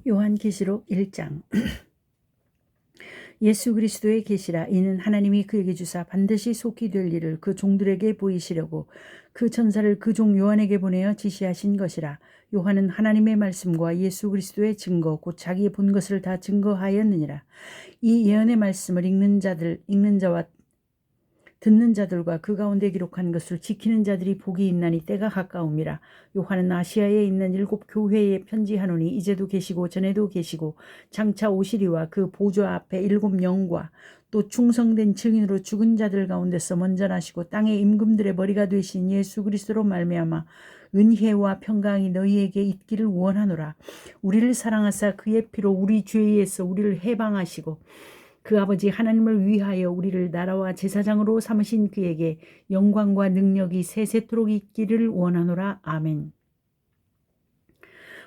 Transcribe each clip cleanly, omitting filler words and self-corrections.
요한계시록 1장. 예수 그리스도의 계시라. 이는 하나님이 그에게 주사 반드시 속히 될 일을 그 종들에게 보이시려고 그 천사를 그 종 요한에게 보내어 지시하신 것이라. 요한은 하나님의 말씀과 예수 그리스도의 증거 곧 자기의 본 것을 다 증거하였느니라. 이 예언의 말씀을 읽는 자와 듣는 자들과 그 가운데 기록한 것을 지키는 자들이 복이 있나니 때가 가까움이라. 요한은 아시아에 있는 7 교회에 편지하노니 이제도 계시고 전에도 계시고 장차 오시리와 그 보좌 앞에 7 영과 또 충성된 증인으로 죽은 자들 가운데서 먼저 나시고 땅의 임금들의 머리가 되신 예수 그리스도로 말미암아 은혜와 평강이 너희에게 있기를 원하노라. 우리를 사랑하사 그의 피로 우리 죄에서 우리를 해방하시고 그 아버지 하나님을 위하여 우리를 나라와 제사장으로 삼으신 그에게 영광과 능력이 세세토록 있기를 원하노라. 아멘.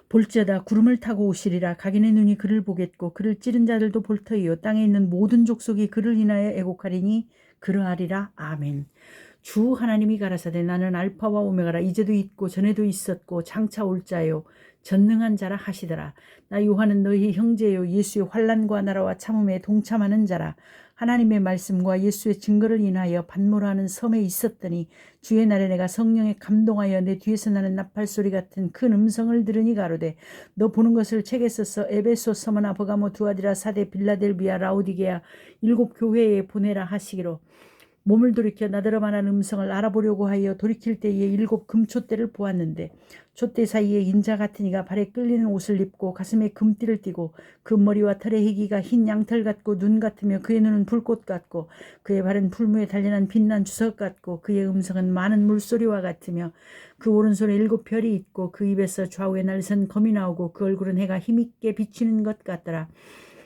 볼지어다 구름을 타고 오시리라. 각인의 눈이 그를 보겠고 그를 찌른 자들도 볼 터이요 땅에 있는 모든 족속이 그를 인하여 애곡하리니 그러하리라. 아멘. 주 하나님이 가라사대 나는 알파와 오메가라. 이제도 있고 전에도 있었고 장차 올 자요 전능한 자라 하시더라. 나 요한은 너희 형제요 예수의 환난과 나라와 참음에 동참하는 자라. 하나님의 말씀과 예수의 증거를 인하여 반모라는 섬에 있었더니 주의 날에 내가 성령에 감동하여 내 뒤에서 나는 나팔소리 같은 큰 음성을 들으니 가로되 너 보는 것을 책에 써서 에베소, 서머나, 버가모, 두아디라, 사데, 빌라델비아, 라오디게아 7 교회에 보내라 하시기로 몸을 돌이켜 나더러 말한 음성을 알아보려고 하여 돌이킬 때에 7 금촛대를 보았는데 촛대 사이에 인자 같은 이가 발에 끌리는 옷을 입고 가슴에 금띠를 띠고 그 머리와 털의 희기가 흰 양털 같고 눈 같으며 그의 눈은 불꽃 같고 그의 발은 풀무에 단련한 빛난 주석 같고 그의 음성은 많은 물소리와 같으며 그 오른손에 7 별이 있고 그 입에서 좌우에 날선 검이 나오고 그 얼굴은 해가 힘있게 비치는 것 같더라.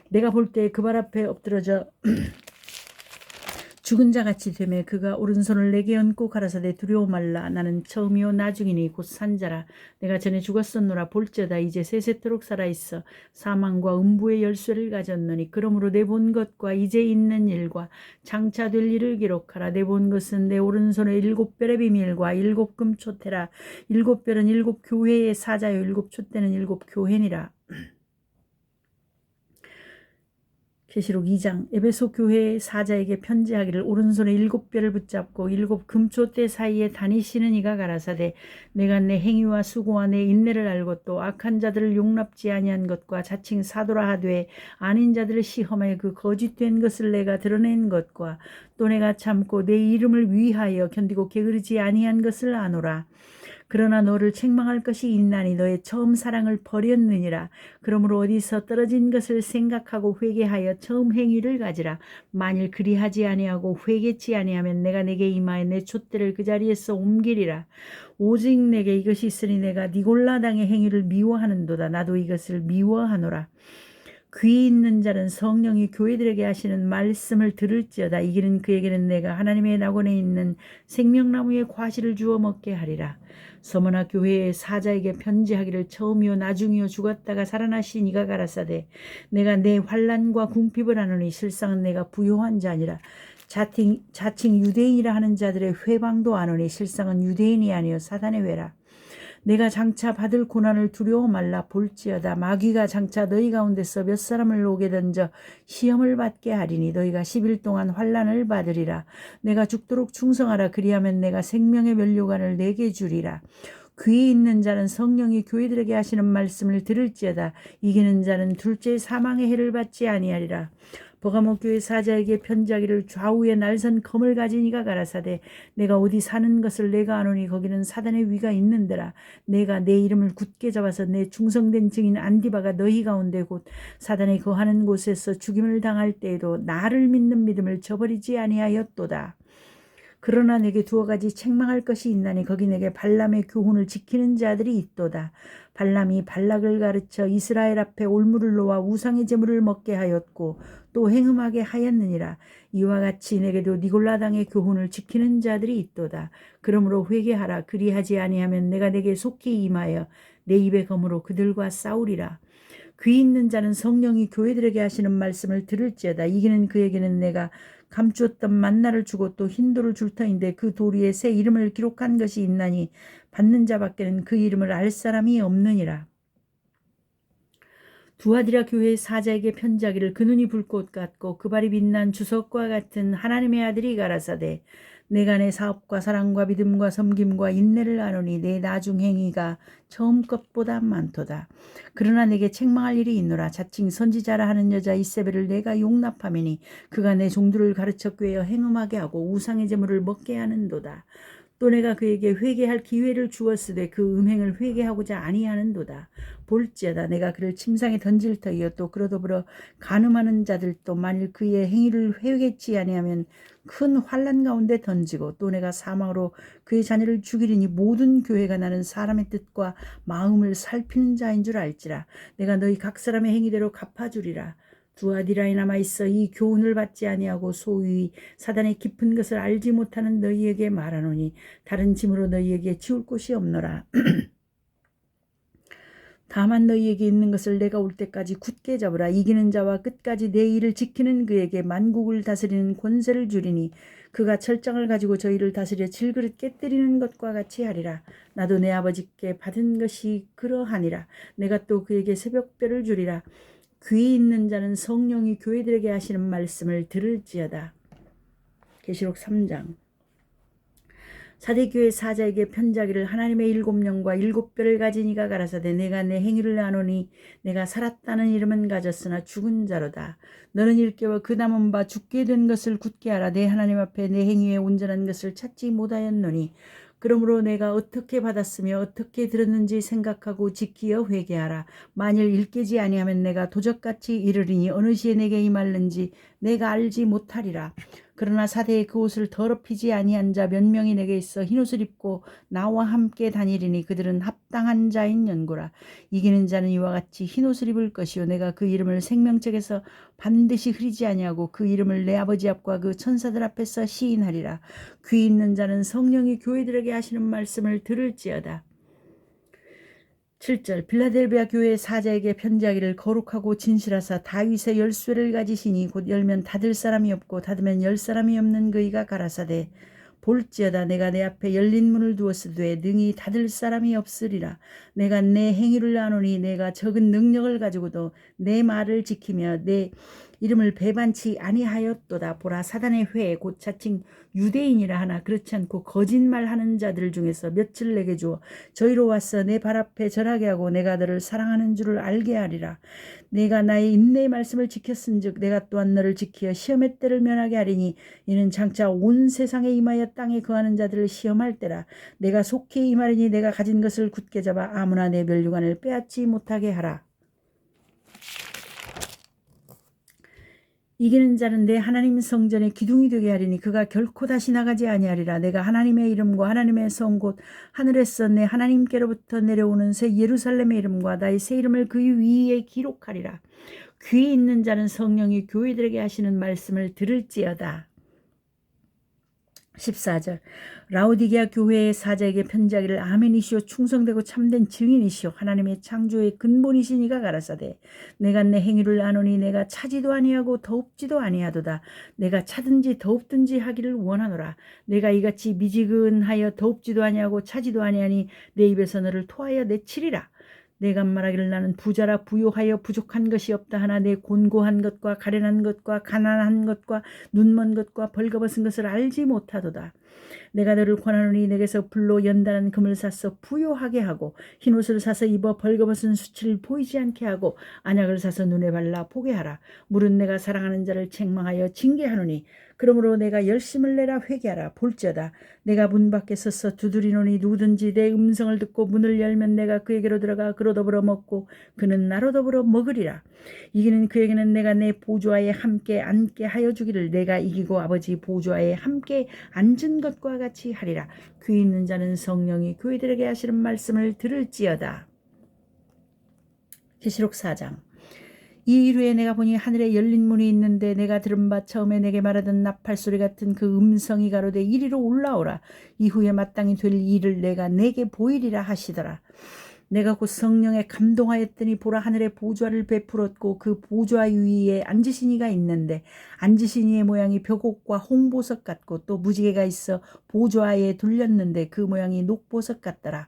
내가 볼 때 그 발 앞에 엎드러져 죽은 자같이 되매 그가 오른손을 내게 얹고 가라사대 두려워 말라. 나는 처음이요 나중이니 곧 산자라. 내가 전에 죽었었노라. 볼지어다 이제 세세토록 살아있어 사망과 음부의 열쇠를 가졌노니 그러므로 내 본 것과 이제 있는 일과 장차 될 일을 기록하라. 내 본 것은 내 오른손에 7 별의 비밀과 7 금초태라. 7 별은 7 교회의 사자요 7 촛대는 7 교회니라. 계시록 2장. 에베소 교회의 사자에게 편지하기를 오른손에 7 별을 붙잡고 7 금초대 사이에 다니시는 이가 가라사대 내가 내 행위와 수고와 내 인내를 알고 또 악한 자들을 용납지 아니한 것과 자칭 사도라 하되 아닌 자들을 시험하여 그 거짓된 것을 내가 드러낸 것과 또 내가 참고 내 이름을 위하여 견디고 게으르지 아니한 것을 아노라. 그러나 너를 책망할 것이 있나니 너의 처음 사랑을 버렸느니라. 그러므로 어디서 떨어진 것을 생각하고 회개하여 처음 행위를 가지라. 만일 그리하지 아니하고 회개치 아니하면 내가 내게 임하여 내 촛대를 그 자리에서 옮기리라. 오직 내게 이것이 있으니 내가 니골라당의 행위를 미워하는도다. 나도 이것을 미워하노라. 귀 있는 자는 성령이 교회들에게 하시는 말씀을 들을지어다. 이기는 그에게는 내가 하나님의 낙원에 있는 생명나무의 과실을 주어 먹게 하리라. 서머나 교회의 사자에게 편지하기를 처음이요 나중이요 죽었다가 살아나신 이가 가라사대 내가 내 환난과 궁핍을 하노니 실상은 내가 부요한 자니라. 자칭 유대인이라 하는 자들의 회방도 아노니 실상은 유대인이 아니요 사단의 회라. 내가 장차 받을 고난을 두려워 말라. 볼지어다 마귀가 장차 너희 가운데서 몇 사람을 오게 던져 시험을 받게 하리니 너희가 10일 동안 환난을 받으리라. 내가 죽도록 충성하라. 그리하면 내가 생명의 면류관을 내게 주리라. 귀 있는 자는 성령이 교회들에게 하시는 말씀을 들을지어다. 이기는 자는 둘째 사망의 해를 받지 아니하리라. 버가모 교회 사자에게 편지하기를 좌우에 날선 검을 가진 이가 가라사대 내가 어디 사는 것을 내가 아노니 거기는 사단의 위가 있는데라. 내가 내 이름을 굳게 잡아서 내 충성된 증인 안디바가 너희 가운데 곧 사단이 거하는 곳에서 죽임을 당할 때에도 나를 믿는 믿음을 저버리지 아니하였도다. 그러나 내게 2 가지 책망할 것이 있나니 거기 내게 발람의 교훈을 지키는 자들이 있도다. 발람이 발락을 가르쳐 이스라엘 앞에 올무를 놓아 우상의 제물을 먹게 하였고 또 행음하게 하였느니라. 이와 같이 내게도 니골라당의 교훈을 지키는 자들이 있도다. 그러므로 회개하라. 그리하지 아니하면 내가 내게 속히 임하여 내 입의 검으로 그들과 싸우리라. 귀 있는 자는 성령이 교회들에게 하시는 말씀을 들을지어다. 이기는 그에게는 내가 감추었던 만나를 주고 또 흰돌을 줄 터인데 그 돌 위에 새 이름을 기록한 것이 있나니 받는 자밖에는 그 이름을 알 사람이 없느니라. 두아디라 교회의 사자에게 편지하기를 그 눈이 불꽃 같고 그 발이 빛난 주석과 같은 하나님의 아들이 가라사대 내가 내 사업과 사랑과 믿음과 섬김과 인내를 아노니 내 나중 행위가 처음 것보다 많도다. 그러나 내게 책망할 일이 있노라. 자칭 선지자라 하는 여자 이세벨을 내가 용납하매니 그가 내 종들을 가르쳐 꾀어 행음하게 하고 우상의 제물을 먹게 하는도다. 또 내가 그에게 회개할 기회를 주었으되 그 음행을 회개하고자 아니하는도다. 볼지어다 내가 그를 침상에 던질 터이요 또 그로 더불어 간음하는 자들도 만일 그의 행위를 회개치 아니하면 큰 환난 가운데 던지고 또 내가 사망으로 그의 자녀를 죽이리니 모든 교회가 나는 사람의 뜻과 마음을 살피는 자인 줄 알지라. 내가 너희 각 사람의 행위대로 갚아주리라. 두아디라에 남아있어 이 교훈을 받지 아니하고 소위 사단의 깊은 것을 알지 못하는 너희에게 말하노니 다른 짐으로 너희에게 지울 곳이 없노라. 다만 너희에게 있는 것을 내가 올 때까지 굳게 잡으라. 이기는 자와 끝까지 내 일을 지키는 그에게 만국을 다스리는 권세를 주리니 그가 철장을 가지고 저희를 다스려 질그릇 깨뜨리는 것과 같이 하리라. 나도 내 아버지께 받은 것이 그러하니라. 내가 또 그에게 새벽별을 주리라. 귀 있는 자는 성령이 교회들에게 하시는 말씀을 들을지어다. 계시록 3장. 사대교회 사자에게 편지하기를 하나님의 일곱 영과 일곱 뼈를 가진 이가 가라사대 내가 내 행위를 아노니 내가 살았다는 이름은 가졌으나 죽은 자로다. 너는 일깨워 그 남은 바 죽게 된 것을 굳게 하라. 내 하나님 앞에 내 행위에 온전한 것을 찾지 못하였노니 그러므로 내가 어떻게 받았으며 어떻게 들었는지 생각하고 지키어 회개하라. 만일 일깨지 아니하면 내가 도적같이 이르리니 어느 시에 내게 임할는지 내가 알지 못하리라. 그러나 사대에 그 옷을 더럽히지 아니한 자 몇 명이 내게 있어 흰옷을 입고 나와 함께 다니리니 그들은 합당한 자인 연고라. 이기는 자는 이와 같이 흰옷을 입을 것이요 내가 그 이름을 생명책에서 반드시 흐리지 아니하고 그 이름을 내 아버지 앞과 그 천사들 앞에서 시인하리라. 귀 있는 자는 성령이 교회들에게 하시는 말씀을 들을지어다. 7절 빌라델비아 교회의 사자에게 편지하기를 거룩하고 진실하사 다윗의 열쇠를 가지시니 곧 열면 닫을 사람이 없고 닫으면 열 사람이 없는 그이가 가라사대 볼지어다 내가 내 앞에 열린 문을 두었으되 능히 닫을 사람이 없으리라. 내가 내 행위를 아노니 내가 적은 능력을 가지고도 내 말을 지키며 내 이름을 배반치 아니하였도다. 보라 사단의 회 곧 자칭 유대인이라 하나 그렇지 않고 거짓말하는 자들 중에서 몇을 내게 주어 저희로 와서 내 발 앞에 절하게 하고 내가 너를 사랑하는 줄을 알게 하리라. 내가 나의 인내의 말씀을 지켰은즉 내가 또한 너를 지키어 시험의 때를 면하게 하리니 이는 장차 온 세상에 임하여 땅에 거하는 자들을 시험할 때라. 내가 속히 임하리니 내가 가진 것을 굳게 잡아 아무나 내 멸류관을 빼앗지 못하게 하라. 이기는 자는 내 하나님 성전의 기둥이 되게 하리니 그가 결코 다시 나가지 아니하리라. 내가 하나님의 이름과 하나님의 성 곧 하늘에서 내 하나님께로부터 내려오는 새 예루살렘의 이름과 나의 새 이름을 그 위에 기록하리라. 귀 있는 자는 성령이 교회들에게 하시는 말씀을 들을지어다. 14절 라오디게아 교회의 사자에게 편지하기를 아멘이시오 충성되고 참된 증인이시오 하나님의 창조의 근본이신 이가 가라사대 내가 내 행위를 아노니 내가 차지도 아니하고 더웁지도 아니하도다. 내가 차든지 더웁든지 하기를 원하노라. 내가 이같이 미지근하여 더웁지도 아니하고 차지도 아니하니 내 입에서 너를 토하여 내치리라. 내가 말하기를 나는 부자라 부요하여 부족한 것이 없다 하나 내 곤고한 것과 가련한 것과 가난한 것과 눈먼 것과 벌거벗은 것을 알지 못하도다. 내가 너를 권하노니 내게서 불로 연단한 금을 사서 부요하게 하고 흰옷을 사서 입어 벌거벗은 수치를 보이지 않게 하고 안약을 사서 눈에 발라 보게 하라. 물은 내가 사랑하는 자를 책망하여 징계하노니 그러므로 내가 열심을 내라 회개하라. 볼지어다 내가 문 밖에 서서 두드리노니 누구든지 내 음성을 듣고 문을 열면 내가 그에게로 들어가 그로 더불어 먹고 그는 나로 더불어 먹으리라. 이기는 그에게는 내가 내 보좌에 함께 앉게 하여 주기를 내가 이기고 아버지 보좌에 함께 앉은 것과 같이 하리라. 귀 있는 자는 성령이 교회들에게 하시는 말씀을 들을지어다. 계시록 4장 이 일 후에 내가 보니 하늘에 열린 문이 있는데 내가 들은 바 처음에 내게 말하던 나팔소리 같은 그 음성이 가로되 이리로 올라오라. 이후에 마땅히 될 일을 내가 내게 보이리라 하시더라. 내가 곧 성령에 감동하였더니 보라 하늘에 보좌를 베풀었고 그 보좌 위에 앉으신 이가 있는데 앉으신 이의 모양이 벽옥과 홍보석 같고 또 무지개가 있어 보좌에 둘렸는데 그 모양이 녹보석 같더라.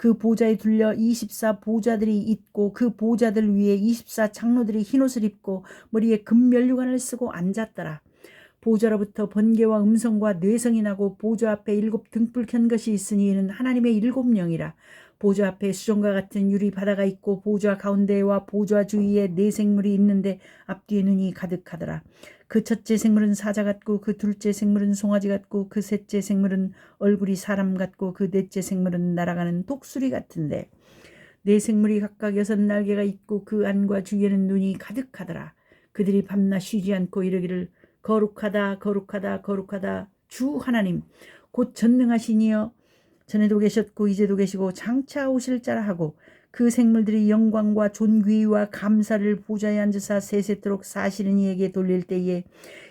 그 보좌에 둘려 24 보좌들이 있고 그 보좌들 위에 24 장로들이 흰옷을 입고 머리에 금면류관을 쓰고 앉았더라. 보좌로부터 번개와 음성과 뇌성이 나고 보좌 앞에 7 등불 켠 것이 있으니 이는 하나님의 7 영이라. 보좌 앞에 수정과 같은 유리 바다가 있고 보좌 가운데와 보좌 주위에 4 생물이 있는데 앞뒤에 눈이 가득하더라. 그 첫째 생물은 사자 같고 그 둘째 생물은 송아지 같고 그 셋째 생물은 얼굴이 사람 같고 그 넷째 생물은 날아가는 독수리 같은데 4 생물이 각각 6 날개가 있고 그 안과 주위에는 눈이 가득하더라. 그들이 밤낮 쉬지 않고 이르기를 거룩하다 거룩하다 거룩하다 주 하나님 곧 전능하시니여 전에도 계셨고 이제도 계시고 장차 오실 자라 하고 그 생물들이 영광과 존귀와 감사를 보좌에 앉으사 세세토록 사시는 이에게 돌릴 때에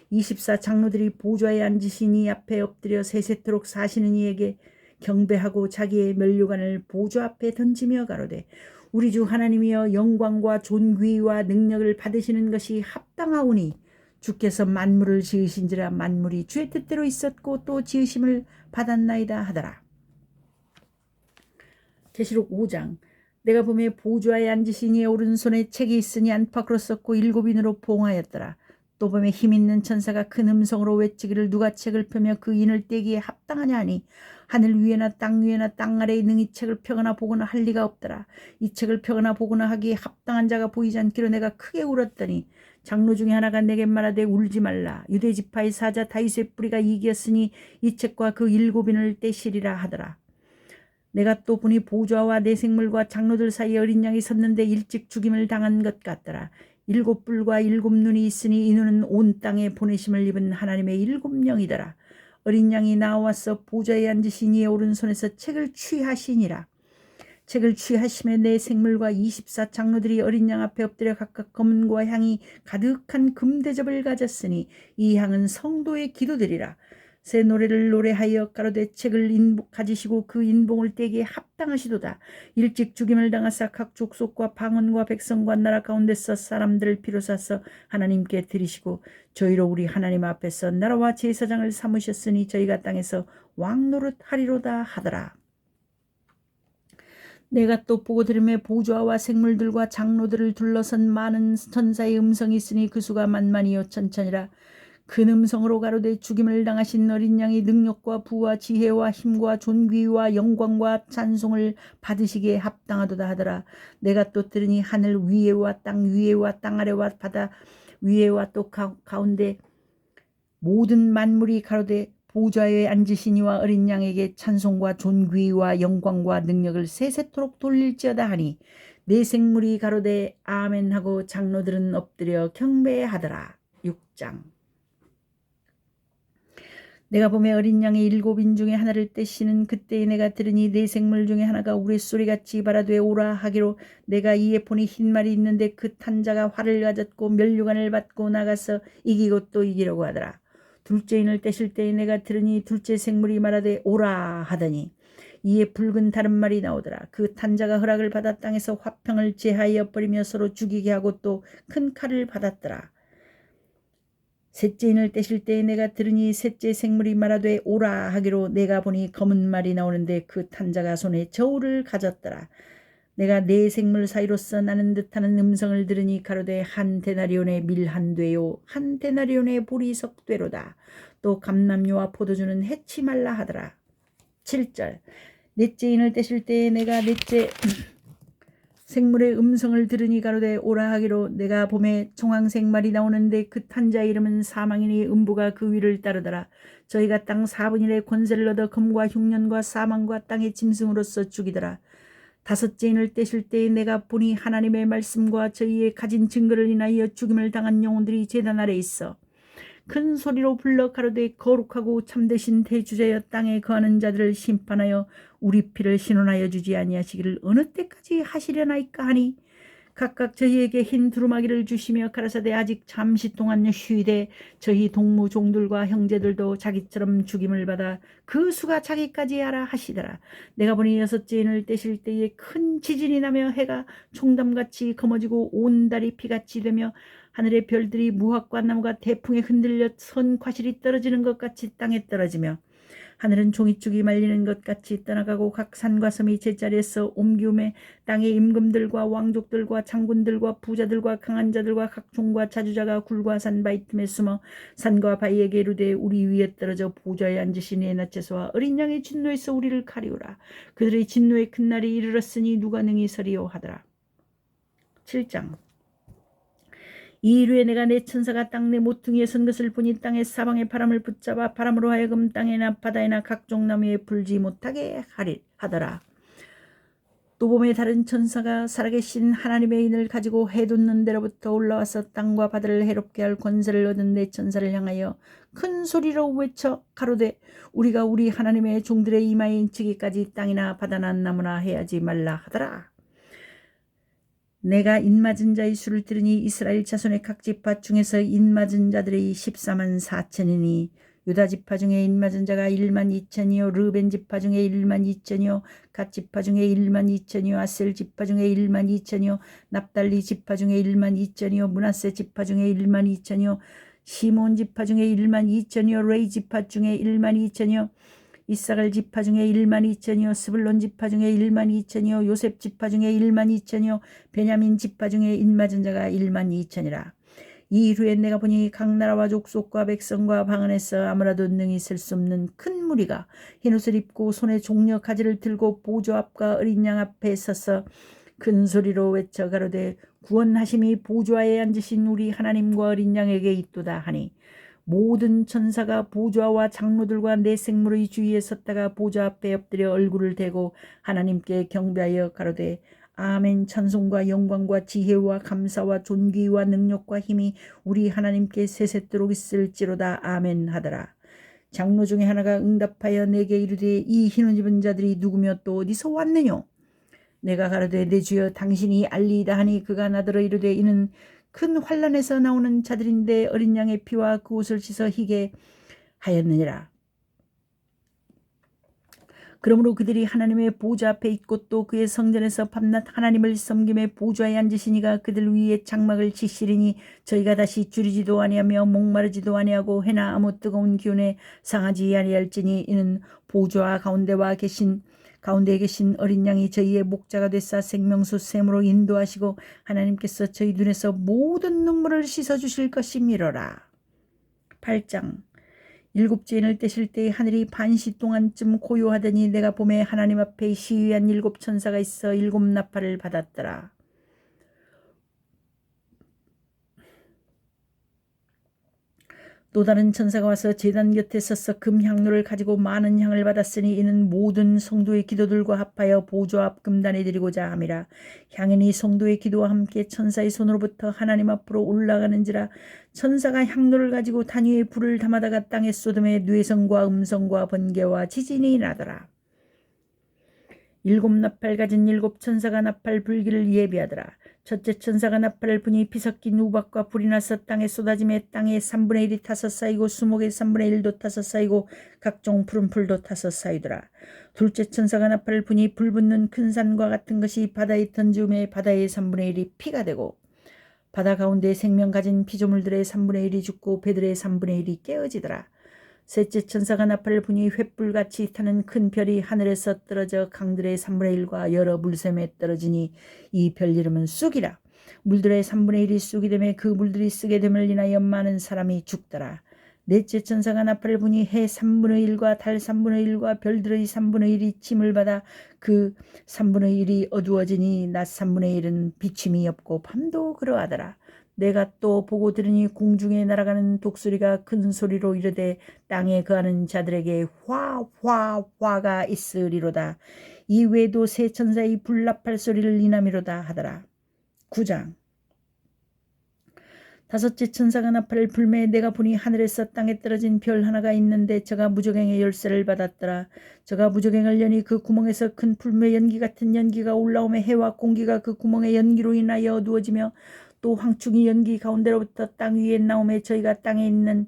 24 장로들이 보좌에 앉으신 이 앞에 엎드려 세세토록 사시는 이에게 경배하고 자기의 면류관을 보좌 앞에 던지며 가로되 우리 주 하나님이여 영광과 존귀와 능력을 받으시는 것이 합당하오니 주께서 만물을 지으신지라 만물이 주의 뜻대로 있었고 또 지으심을 받았나이다 하더라. 계시록 5장. 내가 보매 보좌에 앉으신 이의 오른손에 책이 있으니 안팎으로 썼고 7인으로 봉하였더라. 또 보매 힘있는 천사가 큰 음성으로 외치기를 누가 책을 펴며 그 인을 떼기에 합당하냐 하니 하늘 위에나 땅 위에나 땅 아래에 능히 책을 펴거나 보거나 할 리가 없더라. 이 책을 펴거나 보거나 하기에 합당한 자가 보이지 않기로 내가 크게 울었더니 장로 중에 하나가 내게 말하되 울지 말라. 유대 지파의 사자 다윗의 뿌리가 이기었으니 이 책과 그 7인을 떼시리라 하더라. 내가 또 보니 보좌와 내 생물과 장로들 사이에 어린 양이 섰는데 일찍 죽임을 당한 것 같더라. 7 뿔과 7 눈이 있으니 이 눈은 온 땅에 보내심을 입은 하나님의 7 영이더라. 어린 양이 나와서 보좌에 앉으신 이의 오른손에서 책을 취하시니라. 책을 취하심에 내 생물과 24 장로들이 어린 양 앞에 엎드려 각각 검은과 향이 가득한 금대접을 가졌으니 이 향은 성도의 기도들이라. 새 노래를 노래하여 가로되 책을 가지시고 그 인봉을 떼기에 합당하시도다. 일찍 죽임을 당하사 각 족속과 방언과 백성과 나라 가운데서 사람들을 비로소서 하나님께 드리시고 저희로 우리 하나님 앞에서 나라와 제사장을 삼으셨으니 저희가 땅에서 왕 노릇하리로다 하더라. 내가 또 보고 들음에 보좌와 생물들과 장로들을 둘러선 많은 천사의 음성이 있으니 그 수가 만만이요 천천이라. 큰 음성으로 가로되 죽임을 당하신 어린 양이 능력과 부와 지혜와 힘과 존귀와 영광과 찬송을 받으시기에 합당하도다 하더라. 내가 또 들으니 하늘 위에와 땅 위에와 땅 아래와 바다 위에와 또 가운데 모든 만물이 가로되 보좌에 앉으신 이와 어린 양에게 찬송과 존귀와 영광과 능력을 세세토록 돌릴지어다 하니 내 생물이 가로되 아멘 하고 장로들은 엎드려 경배하더라. 6장. 내가 보매 어린 양의 7인 중에 하나를 떼시는 그때에 내가 들으니 내 생물 중에 하나가 우레소리같이 바라되 오라 하기로 내가 이에 보니 흰 말이 있는데 그 탄 자가 활을 가졌고 면류관을 받고 나가서 이기고 또 이기려고 하더라. 둘째 인을 떼실 때에 내가 들으니 둘째 생물이 말하되 오라 하더니 이에 붉은 다른 말이 나오더라. 그 탄 자가 허락을 받아 땅에서 화평을 제하여 버리며 서로 죽이게 하고 또 큰 칼을 받았더라. 셋째 인을 떼실 때에 내가 들으니 셋째 생물이 말하되 오라 하기로 내가 보니 검은 말이 나오는데 그 탄자가 손에 저울을 가졌더라. 내가 네 생물 사이로서 나는 듯하는 음성을 들으니 가로되 한 데나리온의 밀 한 되요 한 데나리온의 보리석 되로다. 또 감람류와 포도주는 해치 말라 하더라. 7절. 넷째 인을 떼실 때에 내가 넷째 생물의 음성을 들으니 가로되 오라 하기로 내가 봄에 청황색 말이 나오는데 그 탄자의 이름은 사망이니 음부가 그 위를 따르더라. 저희가 땅 4분의 1의 권세를 얻어 금과 흉년과 사망과 땅의 짐승으로서 죽이더라. 다섯째 인을 떼실 때에 내가 보니 하나님의 말씀과 저희의 가진 증거를 인하여 죽임을 당한 영혼들이 제단 아래 있어 큰 소리로 불러 가로되 거룩하고 참되신 대주자여 땅에 거하는 자들을 심판하여 우리 피를 신원하여 주지 아니하시기를 어느 때까지 하시려나이까 하니 각각 저희에게 흰 두루마기를 주시며 가라사대 아직 잠시 동안 쉬되 저희 동무 종들과 형제들도 자기처럼 죽임을 받아 그 수가 자기까지 하라 하시더라. 내가 보니 여섯째 인을 떼실 때에 큰 지진이 나며 해가 총담같이 검어지고 온 달이 피같이 되며 하늘의 별들이 무화과 나무가 태풍에 흔들려 선 과실이 떨어지는 것 같이 땅에 떨어지며 하늘은 종이축이 말리는 것 같이 떠나가고 각 산과 섬이 제자리에서 옮기움에 땅의 임금들과 왕족들과 장군들과 부자들과 강한 자들과 각 종과 자주자가 굴과 산 바위 틈에 숨어 산과 바위에게 이르되 우리 위에 떨어져 보좌에 앉으신 이의 나체소와 어린 양의 진노에서 우리를 가리우라. 그들의 진노의 큰 날이 이르렀으니 누가 능히 서리요 하더라. 7장. 이 일후에 내가 내 천사가 땅 내 모퉁이에 선 것을 보니 땅의 사방의 바람을 붙잡아 바람으로 하여금 땅에나 바다에나 각종 나무에 불지 못하게 하더라. 또 봄에 다른 천사가 살아계신 하나님의 인을 가지고 해 돋는 데로부터 올라와서 땅과 바다를 해롭게 할 권세를 얻은 내 천사를 향하여 큰 소리로 외쳐 가로되 우리가 우리 하나님의 종들의 이마에 인치기까지 땅이나 바다나 나무나 해하지 말라 하더라. 내가 인맞은 자의 수를 들으니 이스라엘 자손의 각 지파 중에서 인맞은 자들이 14만 4천이니 유다 지파 중에 인맞은 자가 1만 2천이요 르벤 지파 중에 1만 2천이요 갓 지파 중에 1만 2천이요 아셀 지파 중에 1만 2천이요 납달리 지파 중에 1만 2천이요 므낫세 지파 중에 1만 2천이요 시몬 지파 중에 1만 2천이요 레이 지파 중에 1만 2천이요 이사갈 지파 중에 1만 2천이요 스불론 지파 중에 1만 2천이요 요셉 지파 중에 1만 2천이요 베냐민 지파 중에 인맞은 자가 1만 2천이라. 이 이후에 내가 보니 각 나라와 족속과 백성과 방 안에서 아무라도 능히 설 수 없는 큰 무리가 흰옷을 입고 손에 종려 가지를 들고 보좌 앞과 어린 양 앞에 서서 큰 소리로 외쳐 가로되 구원하심이 보좌에 앉으신 우리 하나님과 어린 양에게 있도다 하니 모든 천사가 보좌와 장로들과 내 생물의 주위에 섰다가 보좌 앞에 엎드려 얼굴을 대고 하나님께 경배하여 가로되 아멘. 찬송과 영광과 지혜와 감사와 존귀와 능력과 힘이 우리 하나님께 세세토록 있을지로다. 아멘 하더라. 장로 중에 하나가 응답하여 내게 이르되 이 흰옷 입은 자들이 누구며 또 어디서 왔느뇨? 내가 가로되 내 주여 당신이 알리이다 하니 그가 나더러 이르되 이는 큰 환란에서 나오는 자들인데 어린 양의 피와 그 옷을 씻어 희게 하였느니라. 그러므로 그들이 하나님의 보좌 앞에 있고 또 그의 성전에서 밤낮 하나님을 섬김에 보좌에 앉으시니가 그들 위에 장막을 치시리니 저희가 다시 줄이지도 아니하며 목마르지도 아니하고 해나 아무 뜨거운 기운에 상하지 아니할지니 이는 보좌 가운데에 계신 어린 양이 저희의 목자가 되사 생명수 샘으로 인도하시고 하나님께서 저희 눈에서 모든 눈물을 씻어주실 것이미로라. 8장. 일곱 주인을 떼실 때에 하늘이 반시 동안쯤 고요하더니 내가 봄에 하나님 앞에 시위한 일곱 천사가 있어 일곱 나팔을 받았더라. 또 다른 천사가 와서 제단 곁에 서서 금향로를 가지고 많은 향을 받았으니 이는 모든 성도의 기도들과 합하여 보좌 앞 금단에 드리고자 함이라. 향연이 성도의 기도와 함께 천사의 손으로부터 하나님 앞으로 올라가는지라. 천사가 향로를 가지고 단위의 불을 담아다가 땅에 쏟음에 뇌성과 음성과 번개와 지진이 나더라. 일곱 나팔 가진 일곱 천사가 나팔 불기를 예비하더라. 첫째 천사가 나팔을 부니 피 섞인 우박과 불이 나서 땅에 쏟아짐에 땅의 3분의 1이 타서 쌓이고 수목의 3분의 1도 타서 쌓이고 각종 푸른 풀도 타서 쌓이더라. 둘째 천사가 나팔을 부니 불 붙는 큰 산과 같은 것이 바다에 던지움에 바다의 3분의 1이 피가 되고 바다 가운데 생명 가진 피조물들의 3분의 1이 죽고 배들의 3분의 1이 깨어지더라. 셋째 천사가 나팔을 부니 횃불같이 타는 큰 별이 하늘에서 떨어져 강들의 3분의 1과 여러 물샘에 떨어지니 이 별 이름은 쑥이라. 물들의 3분의 1이 쑥이 되매 그 물들이 쓰게 됨을 인하여 많은 사람이 죽더라. 넷째 천사가 나팔을 부니 해 3분의 1과 달 3분의 1과 별들의 3분의 1이 침을 받아 그 3분의 1이 어두워지니 낮 3분의 1은 비침이 없고 밤도 그러하더라. 내가 또 보고 들으니 공중에 날아가는 독수리가 큰 소리로 이르되 땅에 거하는 자들에게 화가 있으리로다. 이 외에도 세 천사의 불나팔 소리를 인하미로다 하더라. 9장. 다섯째 천사가 나팔을 불매 내가 보니 하늘에서 땅에 떨어진 별 하나가 있는데 저가 무저갱의 열쇠를 받았더라. 저가 무저갱을 여니 그 구멍에서 큰 불매 연기 같은 연기가 올라오며 해와 공기가 그 구멍의 연기로 인하여 어두워지며 또 황충이 연기 가운데로부터 땅 위에 나오매 저희가 땅에 있는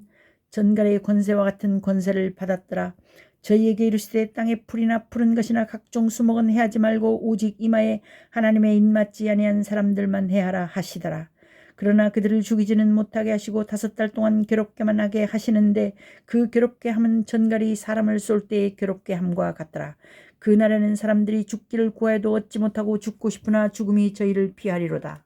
전갈의 권세와 같은 권세를 받았더라. 저희에게 이르시되 땅에 풀이나 푸른 것이나 각종 수목은 해하지 말고 오직 이마에 하나님의 인맞지 아니한 사람들만 해하라 하시더라. 그러나 그들을 죽이지는 못하게 하시고 5달 동안 괴롭게만 하게 하시는데 그 괴롭게 함은 전갈이 사람을 쏠 때의 괴롭게 함과 같더라. 그날에는 사람들이 죽기를 구하여도 얻지 못하고 죽고 싶으나 죽음이 저희를 피하리로다.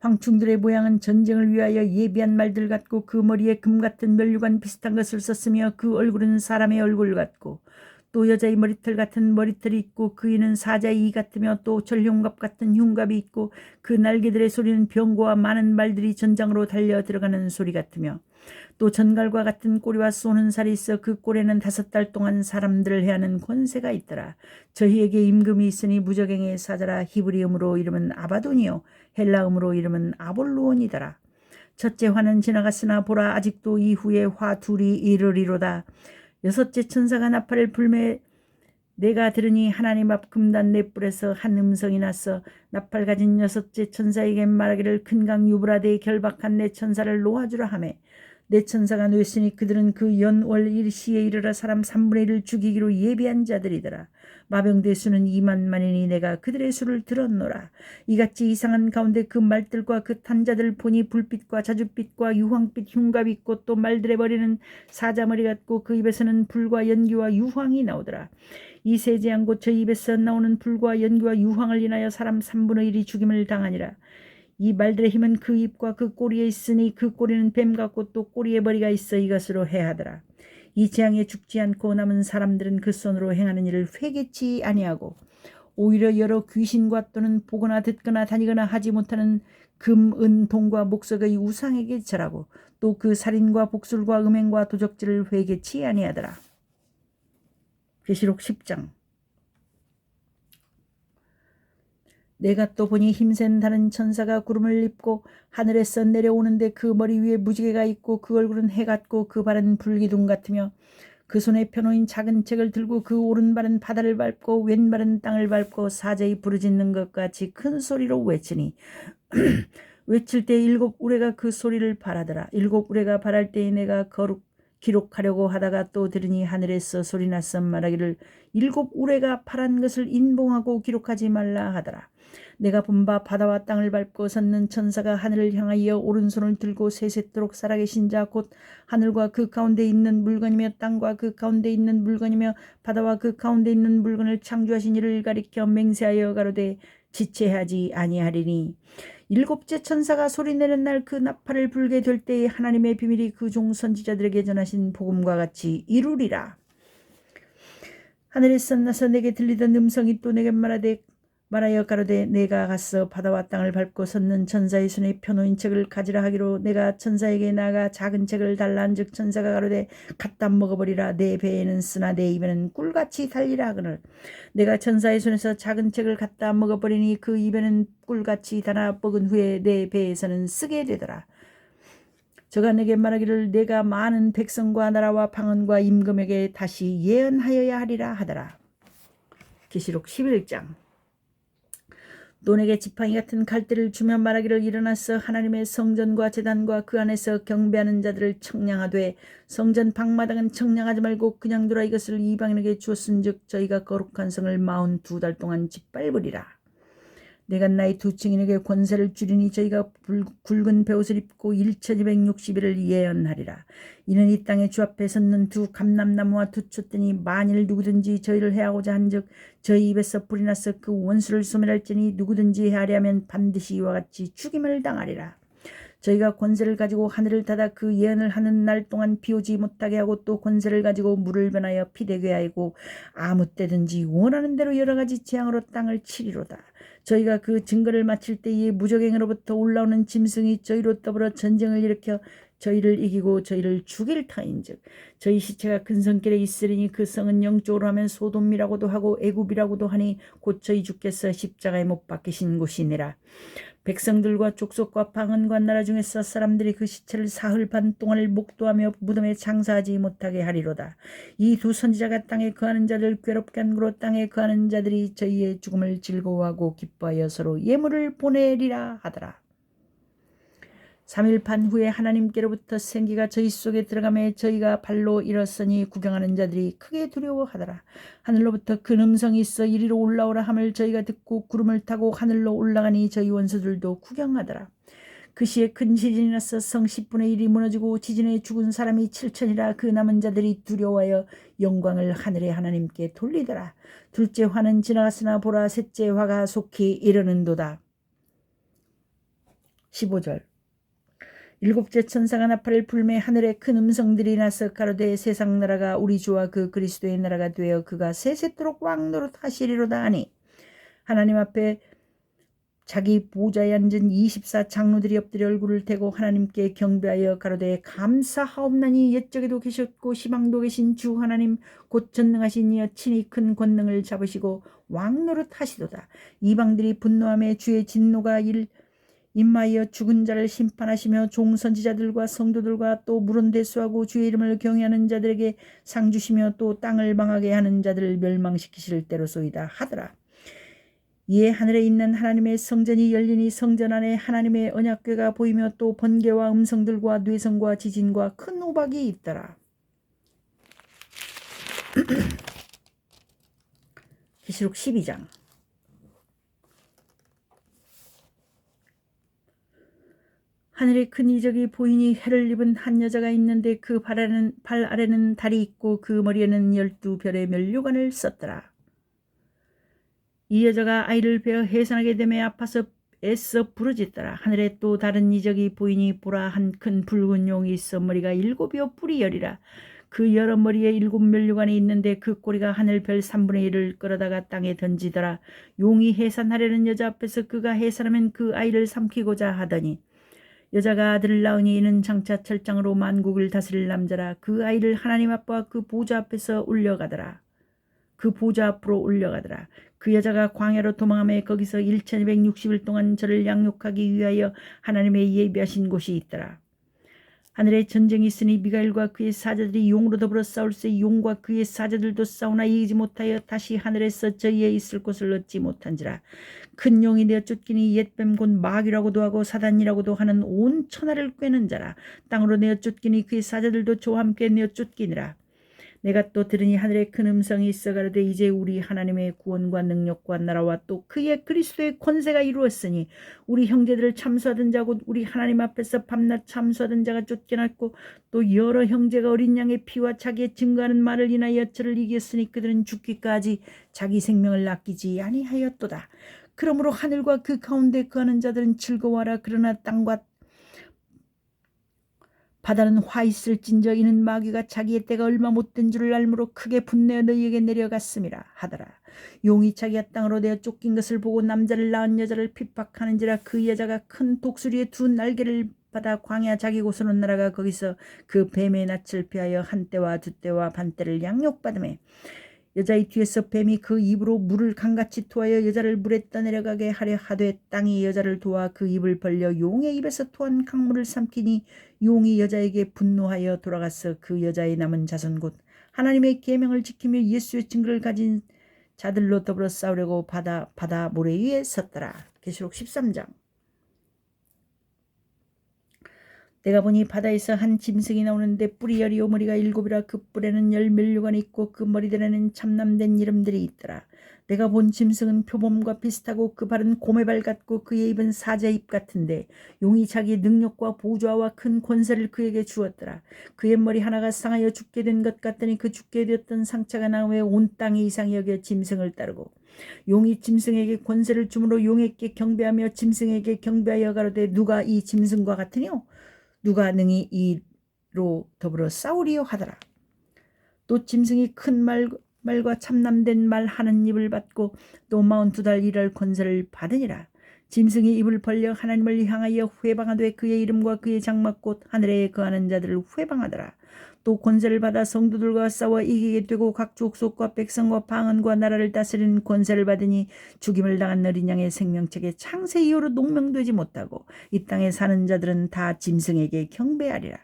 황충들의 모양은 전쟁을 위하여 예비한 말들 같고 그 머리에 금 같은 면류관 비슷한 것을 썼으며 그 얼굴은 사람의 얼굴 같고 또 여자의 머리털 같은 머리털이 있고 그 이는 사자의 이 같으며 또 절흉갑 같은 흉갑이 있고 그 날개들의 소리는 병거와 많은 말들이 전장으로 달려 들어가는 소리 같으며 또 전갈과 같은 꼬리와 쏘는 살이 있어 그 꼬리에는 5달 동안 사람들을 해하는 권세가 있더라. 저희에게 임금이 있으니 무적행의 사자라. 히브리음으로 이름은 아바돈이요 헬라음으로 이름은 아볼루온이더라. 첫째 화는 지나갔으나 보라 아직도 이후에 화 둘이 이르리로다. 6째 천사가 나팔을 불매 내가 들으니 하나님 앞 금단 넷불에서 한 음성이 났어. 나팔 가진 6째 천사에게 말하기를 큰 강 유브라데에 결박한 내 천사를 놓아주라 하매 내 천사가 놓였으니 그들은 그 연월 일시에 이르러 사람 3분의 1을 죽이기로 예비한 자들이더라. 마병대 수는 2만만이니 내가 그들의 수를 들었노라. 이같이 이상한 가운데 그 말들과 그 탄자들 보니 불빛과 자줏빛과 유황빛 흉갑이 있고 또 말들의 머리는 사자머리 같고 그 입에서는 불과 연기와 유황이 나오더라. 이 세 재앙 곧 저 입에서 나오는 불과 연기와 유황을 인하여 사람 3분의 1이 죽임을 당하니라. 이 말들의 힘은 그 입과 그 꼬리에 있으니 그 꼬리는 뱀 같고 또 꼬리에 머리가 있어 이것으로 해하더라. 이 재앙에 죽지 않고 남은 사람들은 그 손으로 행하는 일을 회개치 아니하고 오히려 여러 귀신과 또는 보거나 듣거나 다니거나 하지 못하는 금, 은, 동과 목석의 우상에게 절하고 또 그 살인과 복술과 음행과 도적질을 회개치 아니하더라. 계시록 10장. 내가 또 보니 힘센 다른 천사가 구름을 입고 하늘에서 내려오는데 그 머리 위에 무지개가 있고 그 얼굴은 해 같고 그 발은 불기둥 같으며 그 손에 펴놓인 작은 책을 들고 그 오른발은 바다를 밟고 왼발은 땅을 밟고 사자의 부르짖는 것 같이 큰 소리로 외치니 외칠 때 7 우레가 그 소리를 발하더라. 7 우레가 발할 때에 내가 기록하려고 하다가 또 들으니 하늘에서 소리났어 말하기를 7 우레가 발한 것을 인봉하고 기록하지 말라 하더라. 내가 본 바 바다와 땅을 밟고 섰는 천사가 하늘을 향하여 오른손을 들고 세세토록 살아계신 자 곧 하늘과 그 가운데 있는 물건이며 땅과 그 가운데 있는 물건이며 바다와 그 가운데 있는 물건을 창조하신 이를 가리켜 맹세하여 가로되 지체하지 아니하리니 7째 천사가 소리내는 날 그 나팔을 불게 될 때에 하나님의 비밀이 그 종 선지자들에게 전하신 복음과 같이 이루리라. 하늘에서 나서 내게 들리던 음성이 또 내게 말하여 가로되 내가 가서 바다와 땅을 밟고 섰는 천사의 손에 펴놓인 책을 가지라 하기로 내가 천사에게 나아가 작은 책을 달라 한즉 천사가 가로되 갖다 먹어버리라. 내 배에는 쓰나 내 입에는 꿀같이 달리라 하거늘 내가 천사의 손에서 작은 책을 갖다 먹어버리니 그 입에는 꿀같이 달아 먹은 후에 내 배에서는 쓰게 되더라. 저가 내게 말하기를 내가 많은 백성과 나라와 방언과 임금에게 다시 예언하여야 하리라 하더라. 계시록 11장. 또 내게 지팡이 같은 갈대를 주며 말하기를 일어나서 하나님의 성전과 제단과 그 안에서 경배하는 자들을 청량하되 성전 방마당은 청량하지 말고 그냥 두라. 이것을 이방인에게 주었은즉 저희가 거룩한 성을 42달 동안 짓밟으리라. 내가 나의 2 증인에게 권세를 주리니 저희가 굵은 베옷을 입고 1260일을 예언하리라. 이는 이 땅의 주 앞에 섰는 2 감람나무와 2 촛등이 만일 누구든지 저희를 해하고자 한즉 저희 입에서 불이 나서 그 원수를 소멸할지니 누구든지 해하려면 반드시 이와 같이 죽임을 당하리라. 저희가 권세를 가지고 하늘을 닫아 그 예언을 하는 날 동안 비오지 못하게 하고 또 권세를 가지고 물을 변하여 피되게 하고 아무 때든지 원하는 대로 여러 가지 재앙으로 땅을 치리로다. 저희가 그 증거를 마칠 때에 무적행으로부터 올라오는 짐승이 저희로 더불어 전쟁을 일으켜 저희를 이기고 저희를 죽일 터인즉 저희 시체가 큰 성길에 있으리니 그 성은 영적으로 하면 소돔이라고도 하고 애굽이라고도 하니 곧 저희 주께서 십자가에 못 박히신 곳이니라. 백성들과 족속과 방언과 나라 중에서 사람들이 그 시체를 사흘 반 동안을 목도하며 무덤에 장사하지 못하게 하리로다. 이 2 선지자가 땅에 거하는 자들 괴롭게 한 고로 땅에 거하는 자들이 저희의 죽음을 즐거워하고 기뻐하여 서로 예물을 보내리라 하더라. 3일 반 후에 하나님께로부터 생기가 저희 속에 들어가매 저희가 발로 일었으니 구경하는 자들이 크게 두려워하더라. 하늘로부터 큰 음성이 있어 이리로 올라오라 함을 저희가 듣고 구름을 타고 하늘로 올라가니 저희 원수들도 구경하더라. 그 시에 큰 지진이 나서 성 10분의 1이 무너지고 지진에 죽은 사람이 7천이라. 그 남은 자들이 두려워하여 영광을 하늘의 하나님께 돌리더라. 둘째 화는 지나갔으나 보라 셋째 화가 속히 이르는도다. 15절. 일곱째 천사가 나팔을 불매 하늘에 큰 음성들이 나서 가로되 세상 나라가 우리 주와 그 그리스도의 나라가 되어 그가 세세토록 왕노릇 하시리로다 하니 하나님 앞에 자기 보좌에 앉은 24 장로들이 엎드려 얼굴을 대고 하나님께 경배하여 가로되 감사하옵나니 옛적에도 계셨고 시방도 계신 주 하나님 곧 전능하신 이여 친히 큰 권능을 잡으시고 왕노릇 하시도다. 이방들이 분노하며 주의 진노가 임하여 죽은 자를 심판하시며 종선지자들과 성도들과 또 물은 대수하고 주의 이름을 경외하는 자들에게 상 주시며 또 땅을 망하게 하는 자들을 멸망시키실 때로소이다 하더라. 이에 하늘에 있는 하나님의 성전이 열리니 성전 안에 하나님의 언약궤가 보이며 또 번개와 음성들과 뇌성과 지진과 큰 우박이 있더라. 계시록 12장. 하늘에 큰 이적이 보이니 해를 입은 한 여자가 있는데 그 발 아래는 달이 있고 그 머리에는 12별의 면류관을 썼더라. 이 여자가 아이를 베어 해산하게 되매 아파서 애써 부르짖더라. 하늘에 또 다른 이적이 보이니 보라 한 큰 붉은 용이 있어 머리가 7이요 뿔이 10이라. 그 여러 머리에 7 면류관이 있는데 그 꼬리가 하늘 별 3분의 1을 끌어다가 땅에 던지더라. 용이 해산하려는 여자 앞에서 그가 해산하면 그 아이를 삼키고자 하더니 여자가 아들을 낳으니 이는 장차 철장으로 만국을 다스릴 남자라. 그 아이를 하나님 아빠와 그 보좌 앞에서 올려가더라. 그 보좌 앞으로 올려가더라. 그 여자가 광야로 도망하며 거기서 1260일 동안 저를 양육하기 위하여 하나님의 예비하신 곳이 있더라. 하늘에 전쟁이 있으니 미가엘과 그의 사자들이 용으로 더불어 싸울세 용과 그의 사자들도 싸우나 이기지 못하여 다시 하늘에서 저희의 있을 곳을 얻지 못한지라. 큰 용이 내어 쫓기니 옛뱀 곧 마귀라고도 하고 사단이라고도 하는 온 천하를 꿰는 자라. 땅으로 내어 쫓기니 그의 사자들도 저와 함께 내어 쫓기니라. 내가 또 들으니 하늘에 큰 음성이 있어 가로되 이제 우리 하나님의 구원과 능력과 나라와 또 그의 그리스도의 권세가 이루었으니 우리 형제들을 참수하던 자 곧 우리 하나님 앞에서 밤낮 참수하던 자가 쫓겨났고 또 여러 형제가 어린 양의 피와 자기의 증거하는 말을 인하여 저를 이겼으니 그들은 죽기까지 자기 생명을 아끼지 아니하였도다. 그러므로 하늘과 그 가운데 거하는 자들은 즐거워하라. 그러나 땅과 바다는 화 있을진저 이는 마귀가 자기의 때가 얼마 못된 줄을 알므로 크게 분내어 너희에게 내려갔음이라 하더라. 용이 자기가 땅으로 내어 쫓긴 것을 보고 남자를 낳은 여자를 핍박하는지라. 그 여자가 큰 독수리의 2 날개를 받아 광야 자기 곳으로 날아가 거기서 그 뱀의 낯을 피하여 한 때와 2 때와 반 때를 양육받으매 여자의 뒤에서 뱀이 그 입으로 물을 강같이 토하여 여자를 물에 떠내려가게 하려 하되 땅이 여자를 도와 그 입을 벌려 용의 입에서 토한 강물을 삼키니 용이 여자에게 분노하여 돌아가서 그 여자의 남은 자손 곧 하나님의 계명을 지키며 예수의 증거를 가진 자들로 더불어 싸우려고 바다 모래 위에 섰더라. 계시록 13장. 내가 보니 바다에서 한 짐승이 나오는데 뿔이 10이요 머리가 7이라. 그 뿔에는 10 면류관이 있고 그 머리들에는 참남된 이름들이 있더라. 내가 본 짐승은 표범과 비슷하고 그 발은 곰의 같고 그의 입은 사자의 입 같은데 용이 자기 능력과 보좌와 큰 권세를 그에게 주었더라. 그의 머리 하나가 상하여 죽게 된 것 같더니 그 죽게 되었던 상처가 나음에 온 땅이 이상히 여겨 짐승을 따르고 용이 짐승에게 권세를 주므로 용에게 경배하며 짐승에게 경배하여 가로되 누가 이 짐승과 같으뇨? 누가 능히 이로 더불어 싸우리요 하더라. 또 짐승이 큰 말과 참남된 말 하는 입을 받고 또 42달 일할 권세를 받으니라. 짐승이 입을 벌려 하나님을 향하여 회방하되 그의 이름과 그의 장막 곧 하늘에 거하는 자들을 회방하더라. 또 권세를 받아 성도들과 싸워 이기게 되고 각 족속과 백성과 방언과 나라를 다스리는 권세를 받으니 죽임을 당한 어린 양의 생명책에 창세 이후로 농명되지 못하고 이 땅에 사는 자들은 다 짐승에게 경배하리라.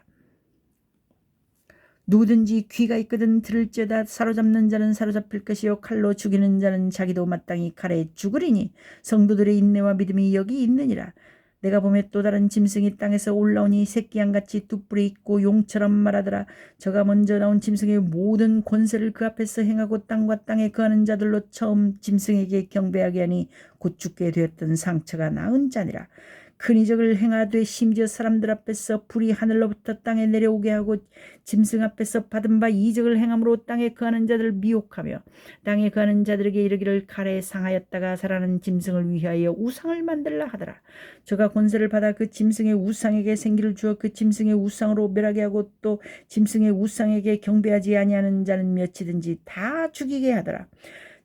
누구든지 귀가 있거든 들을지어다. 사로잡는 자는 사로잡힐 것이요 칼로 죽이는 자는 자기도 마땅히 칼에 죽으리니 성도들의 인내와 믿음이 여기 있느니라. 내가 보매 또 다른 짐승이 땅에서 올라오니 새끼양같이 두 뿔이 있고 용처럼 말하더라. 저가 먼저 나온 짐승의 모든 권세를 그 앞에서 행하고 땅과 땅에 거하는 자들로 처음 짐승에게 경배하게 하니 곧 죽게 되었던 상처가 나은 자니라. 큰 이적을 행하되 심지어 사람들 앞에서 불이 하늘로부터 땅에 내려오게 하고 짐승 앞에서 받은 바 이적을 행함으로 땅에 거하는 자들을 미혹하며 땅에 거하는 자들에게 이르기를 칼에 상하였다가 살아나는 짐승을 위하여 우상을 만들라 하더라. 저가 권세를 받아 그 짐승의 우상에게 생기를 주어 그 짐승의 우상으로 멸하게 하고 또 짐승의 우상에게 경배하지 아니하는 자는 몇이든지 다 죽이게 하더라.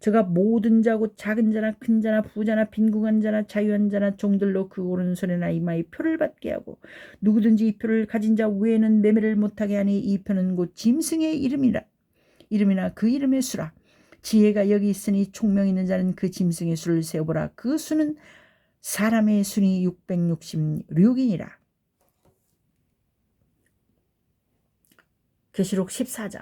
저가 모든 자고 작은 자나 큰 자나 부자나 빈궁한 자나 자유한 자나 종들로 그 오른손이나 이마에 표를 받게 하고 누구든지 이 표를 가진 자 외에는 매매를 못하게 하니 이 표는 곧 짐승의 이름이나 그 이름의 수라. 지혜가 여기 있으니 총명 있는 자는 그 짐승의 수를 세어보라. 그 수는 사람의 순이 666이니라. 계시록 14장.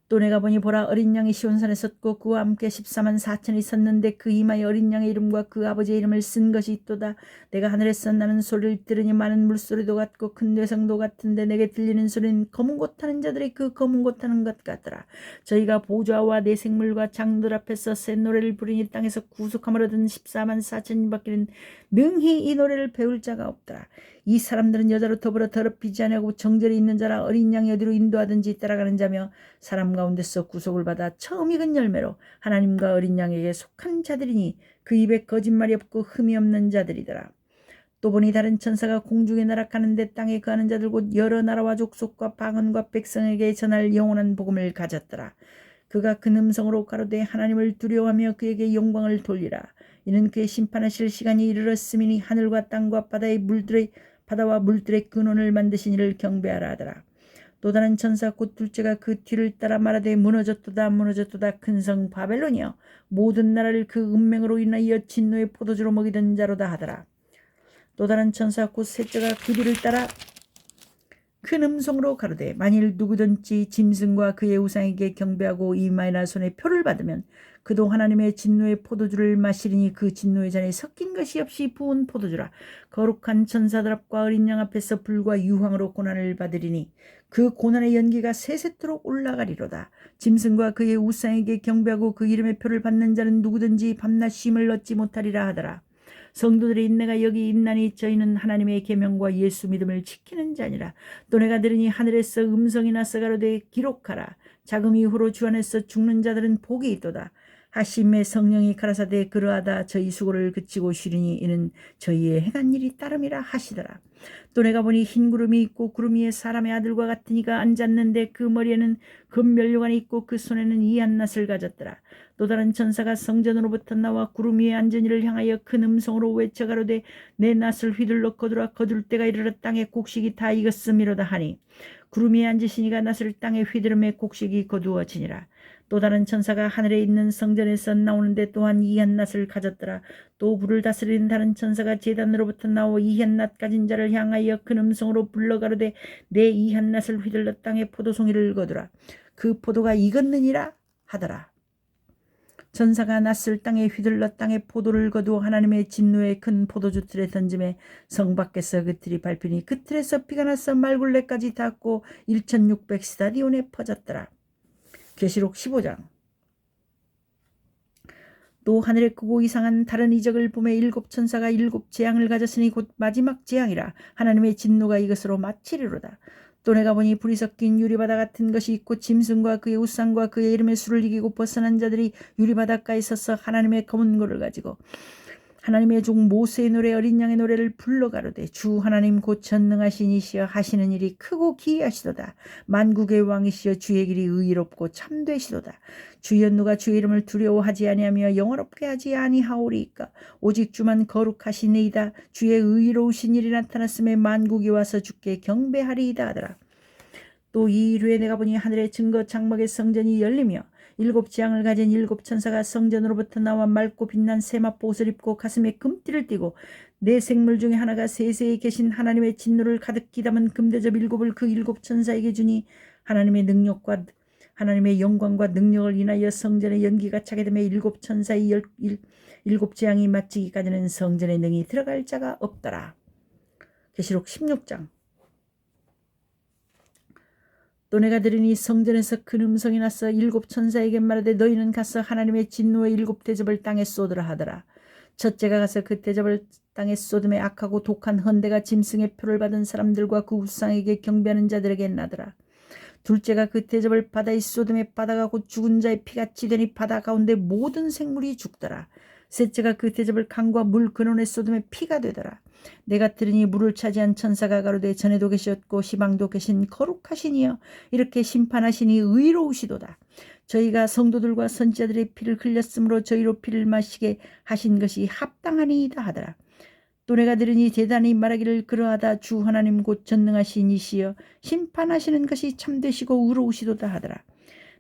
또 내가 보니 보라 어린 양이 시온산에 섰고 그와 함께 14만 4천이 섰는데 그 이마에 어린 양의 이름과 그 아버지의 이름을 쓴 것이 있도다. 내가 하늘에서 나는 소리를 들으니 많은 물소리도 같고 큰 뇌성도 같은데 내게 들리는 소리는 검은 곳 타는 자들이 그 검은 곳 타는 것 같더라. 저희가 보좌와 내 생물과 장들 앞에서 새 노래를 부르니 땅에서 구속함을 얻은 14만 4천인 밖에는 능히 이 노래를 배울 자가 없더라. 이 사람들은 여자로 더불어 더럽히지 아니하고 정절이 있는 자라 어린 양이 어디로 인도하든지 따라가는 자며 사람 가운데서 구속을 받아 처음 익은 열매로 하나님과 어린 양에게 속한 자들이니 그 입에 거짓말이 없고 흠이 없는 자들이더라. 또 보니 다른 천사가 공중에 날아가는데 땅에 거하는 자들 곧 여러 나라와 족속과 방언과 백성에게 전할 영원한 복음을 가졌더라. 그가 큰 음성으로 가로되 하나님을 두려워하며 그에게 영광을 돌리라. 이는 그의 심판하실 시간이 이르렀음이니 하늘과 땅과 바다와 물들의 근원을 만드신 이를 경배하라 하더라. 또 다른 천사 곧 둘째가 그 뒤를 따라 말하되 무너졌도다 큰 성 바벨론이여 모든 나라를 그 은맹으로 인하여 진노의 포도주로 먹이던 자로다 하더라. 또 다른 천사 곧 셋째가 그 뒤를 따라 큰 음성으로 가로되 만일 누구든지 짐승과 그의 우상에게 경배하고 이마에나 손에 표를 받으면 그도 하나님의 진노의 포도주를 마시리니 그 진노의 잔에 섞인 것이 없이 부은 포도주라. 거룩한 천사들 앞과 어린 양 앞에서 불과 유황으로 고난을 받으리니 그 고난의 연기가 세세토록 올라가리로다. 짐승과 그의 우상에게 경배하고 그 이름의 표를 받는 자는 누구든지 밤낮 쉼을 얻지 못하리라 하더라. 성도들의 인내가 여기 있나니 저희는 하나님의 계명과 예수 믿음을 지키는 자니라. 또 내가 들으니 하늘에서 음성이 나서 가로되 기록하라. 자금 이후로 주 안에서 죽는 자들은 복이 있도다. 하심의 성령이 가라사대 그러하다 저희 수고를 그치고 쉬리니 이는 저희의 행한 일이 따름이라 하시더라. 또 내가 보니 흰 구름이 있고 구름 위에 사람의 아들과 같은 이가 앉았는데 그 머리에는 금면류관이 있고 그 손에는 이한 낫을 가졌더라. 또 다른 천사가 성전으로부터 나와 구름 위에 앉은 이를 향하여 큰 음성으로 외쳐 가로되 내 낫을 휘둘러 거두라. 거둘 때가 이르러 땅의 곡식이 다 익었음이로다 하니 구름 위에 앉으신 이가 낫을 땅에 휘두름에 곡식이 거두어지니라. 또 다른 천사가 하늘에 있는 성전에서 나오는데 또한 이한 낫을 가졌더라. 또 불을 다스리는 다른 천사가 제단으로부터 나오 이한 낫 가진 자를 향하여 큰 음성으로 불러 가로되 내 이한 낫을 휘둘러 땅에 포도송이를 거두라. 그 포도가 익었느니라 하더라. 천사가 낫을 땅에 휘둘러 땅에 포도를 거두어 하나님의 진노의 큰 포도주 틀에 던짐에 성 밖에서 그 틀이 밟히니 그 틀에서 피가 나서 말굴레까지 닿고 1600스타디온에 퍼졌더라. 계시록 15장. 또 하늘에 크고 이상한 다른 이적을 보매 일곱 천사가 일곱 재앙을 가졌으니 곧 마지막 재앙이라. 하나님의 진노가 이것으로 마치리로다. 또 내가 보니 불이 섞인 유리바다 같은 것이 있고 짐승과 그의 우상과 그의 이름의 수를 이기고 벗어난 자들이 유리바닷가에 서서 하나님의 검은 고를 가지고 하나님의 종 모세의 노래 어린 양의 노래를 불러 가로되 주 하나님 곧 전능하신 이시여 하시는 일이 크고 기이하시도다. 만국의 왕이시여 주의 길이 의롭고 참되시도다. 주여 누가 주의 이름을 두려워하지 아니하며 영화롭게 하지 아니하오리이까. 오직 주만 거룩하시니이다. 주의 의로우신 일이 나타났음에 만국이 와서 주께 경배하리이다 하더라. 또 이 이후에 내가 보니 하늘의 증거 장막의 성전이 열리며 일곱 재앙을 가진 일곱 천사가 성전으로부터 나와 맑고 빛난 세마포 옷을 입고 가슴에 금띠를 띠고 네 생물 중에 하나가 세세에 계신 하나님의 진노를 가득히 담은 금대접 일곱을 그 일곱 천사에게 주니 하나님의 능력과 하나님의 영광과 능력을 인하여 성전의 연기가 차게 되며 일곱 천사의 일곱 재앙이 마치기까지는 성전의 능이 들어갈 자가 없더라. 계시록 16장. 또 내가 들으니 성전에서 큰 음성이 나서 일곱 천사에게 말하되 너희는 가서 하나님의 진노의 일곱 대접을 땅에 쏟으라 하더라. 첫째가 가서 그 대접을 땅에 쏟음에 악하고 독한 헌대가 짐승의 표를 받은 사람들과 그 우상에게 경배하는 자들에게 나더라. 둘째가 그 대접을 바다에 쏟음에 바다가 곧 죽은 자의 피같이 되니 바다 가운데 모든 생물이 죽더라. 셋째가 그 대접을 강과 물 근원에 쏟음에 피가 되더라. 내가 들으니 물을 차지한 천사가 가로되 전에도 계셨고 시방도 계신 거룩하시니여 이렇게 심판하시니 의로우시도다. 저희가 성도들과 선지자들의 피를 흘렸으므로 저희로 피를 마시게 하신 것이 합당하니이다 하더라. 또 내가 들으니 대단히 말하기를 그러하다 주 하나님 곧 전능하신 이시여 심판하시는 것이 참되시고 의로우시도다 하더라.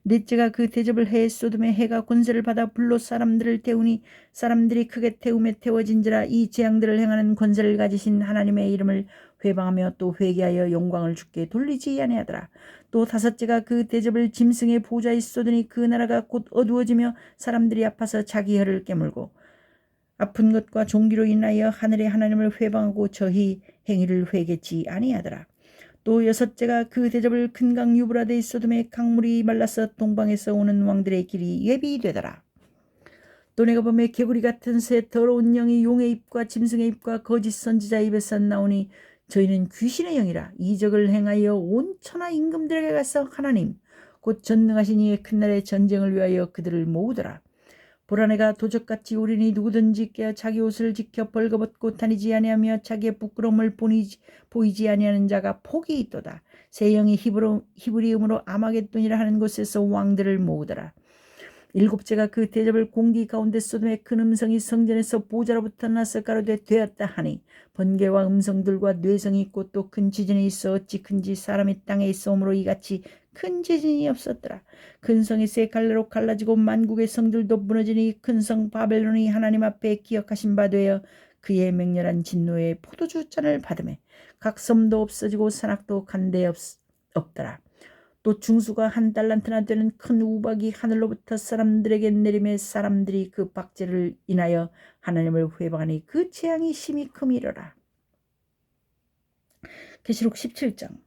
넷째가 그 대접을 해에 쏟음에 해가 권세를 받아 불로 사람들을 태우니 사람들이 크게 태움에 태워진지라. 이 재앙들을 행하는 권세를 가지신 하나님의 이름을 회방하며 또 회개하여 영광을 주께 돌리지 아니하더라. 또 다섯째가 그 대접을 짐승의 보좌에 쏟으니 그 나라가 곧 어두워지며 사람들이 아파서 자기 혀를 깨물고 아픈 것과 종기로 인하여 하늘의 하나님을 회방하고 저희 행위를 회개치 아니하더라. 또 여섯째가 그 대접을 큰 강 유브라데에 쏟음에 강물이 말라서 동방에서 오는 왕들의 길이 예비되더라. 또 내가 보매 개구리 같은 새 더러운 영이 용의 입과 짐승의 입과 거짓 선지자 입에서 나오니 저희는 귀신의 영이라. 이적을 행하여 온 천하 임금들에게 가서 하나님 곧 전능하신 이의 큰 날의 전쟁을 위하여 그들을 모으더라. 보라 내가 도적같이 오리니 누구든지 깨어 자기 옷을 지켜 벌거벗고 다니지 아니하며 자기의 부끄러움을 보이지 아니하는 자가 복이 있도다. 새 영이 히브리음으로 아마겟돈이라 하는 곳에서 왕들을 모으더라. 일곱째가 그 대접을 공기 가운데 쏟음에 큰 음성이 성전에서 보좌로부터 나서 가로되 되었다 하니 번개와 음성들과 뇌성이 있고 또 큰 지진이 있어 어찌 큰지 사람이 땅에 있어오므로 이같이 큰 지진이 없었더라. 큰 성이 세 갈래로 갈라지고 만국의 성들도 무너지니 큰 성 바벨론이 하나님 앞에 기억하신 바 되어 그의 맹렬한 진노의 포도주 잔을 받으매 각 섬도 없어지고 산악도 간데 없더라. 또 중수가 한 달란트나 되는 큰 우박이 하늘로부터 사람들에게 내리매 사람들이 그 박제를 인하여 하나님을 회방하니 그 재앙이 심히 크미러라. 계시록 17장.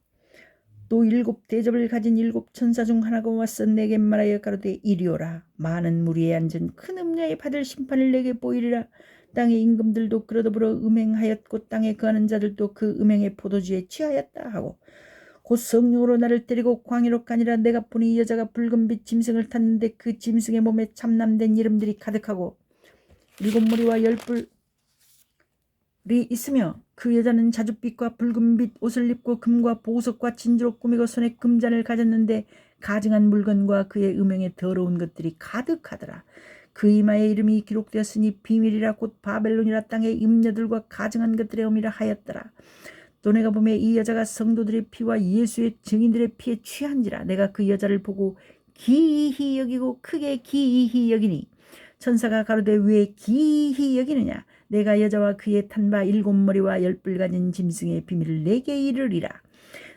또 일곱 대접을 가진 일곱 천사 중 하나가 와서 내게 말하여 가로되 이리오라. 많은 무리에 앉은 큰 음녀에 받을 심판을 내게 보이리라. 땅의 임금들도 그러더불어 음행하였고 땅에 거하는 자들도 그 음행의 포도주에 취하였다 하고 곧 성령으로 나를 때리고 광야로 가니라. 내가 보니 이 여자가 붉은빛 짐승을 탔는데 그 짐승의 몸에 참남된 이름들이 가득하고 일곱 머리와 열 뿔이 있으며 그 여자는 자줏빛과 붉은빛 옷을 입고 금과 보석과 진주로 꾸미고 손에 금잔을 가졌는데 가증한 물건과 그의 음행의 더러운 것들이 가득하더라. 그 이마에 이름이 기록되었으니 비밀이라 곧 바벨론이라. 땅의 임녀들과 가증한 것들의 엄이라 하였더라. 또 내가 보매 이 여자가 성도들의 피와 예수의 증인들의 피에 취한지라. 내가 그 여자를 보고 기이히 여기고 크게 기이히 여기니 천사가 가로되 왜 기이히 여기느냐. 내가 여자와 그의 탄 바 일곱 머리와 열 뿔 가진 짐승의 비밀을 내게 이르리라.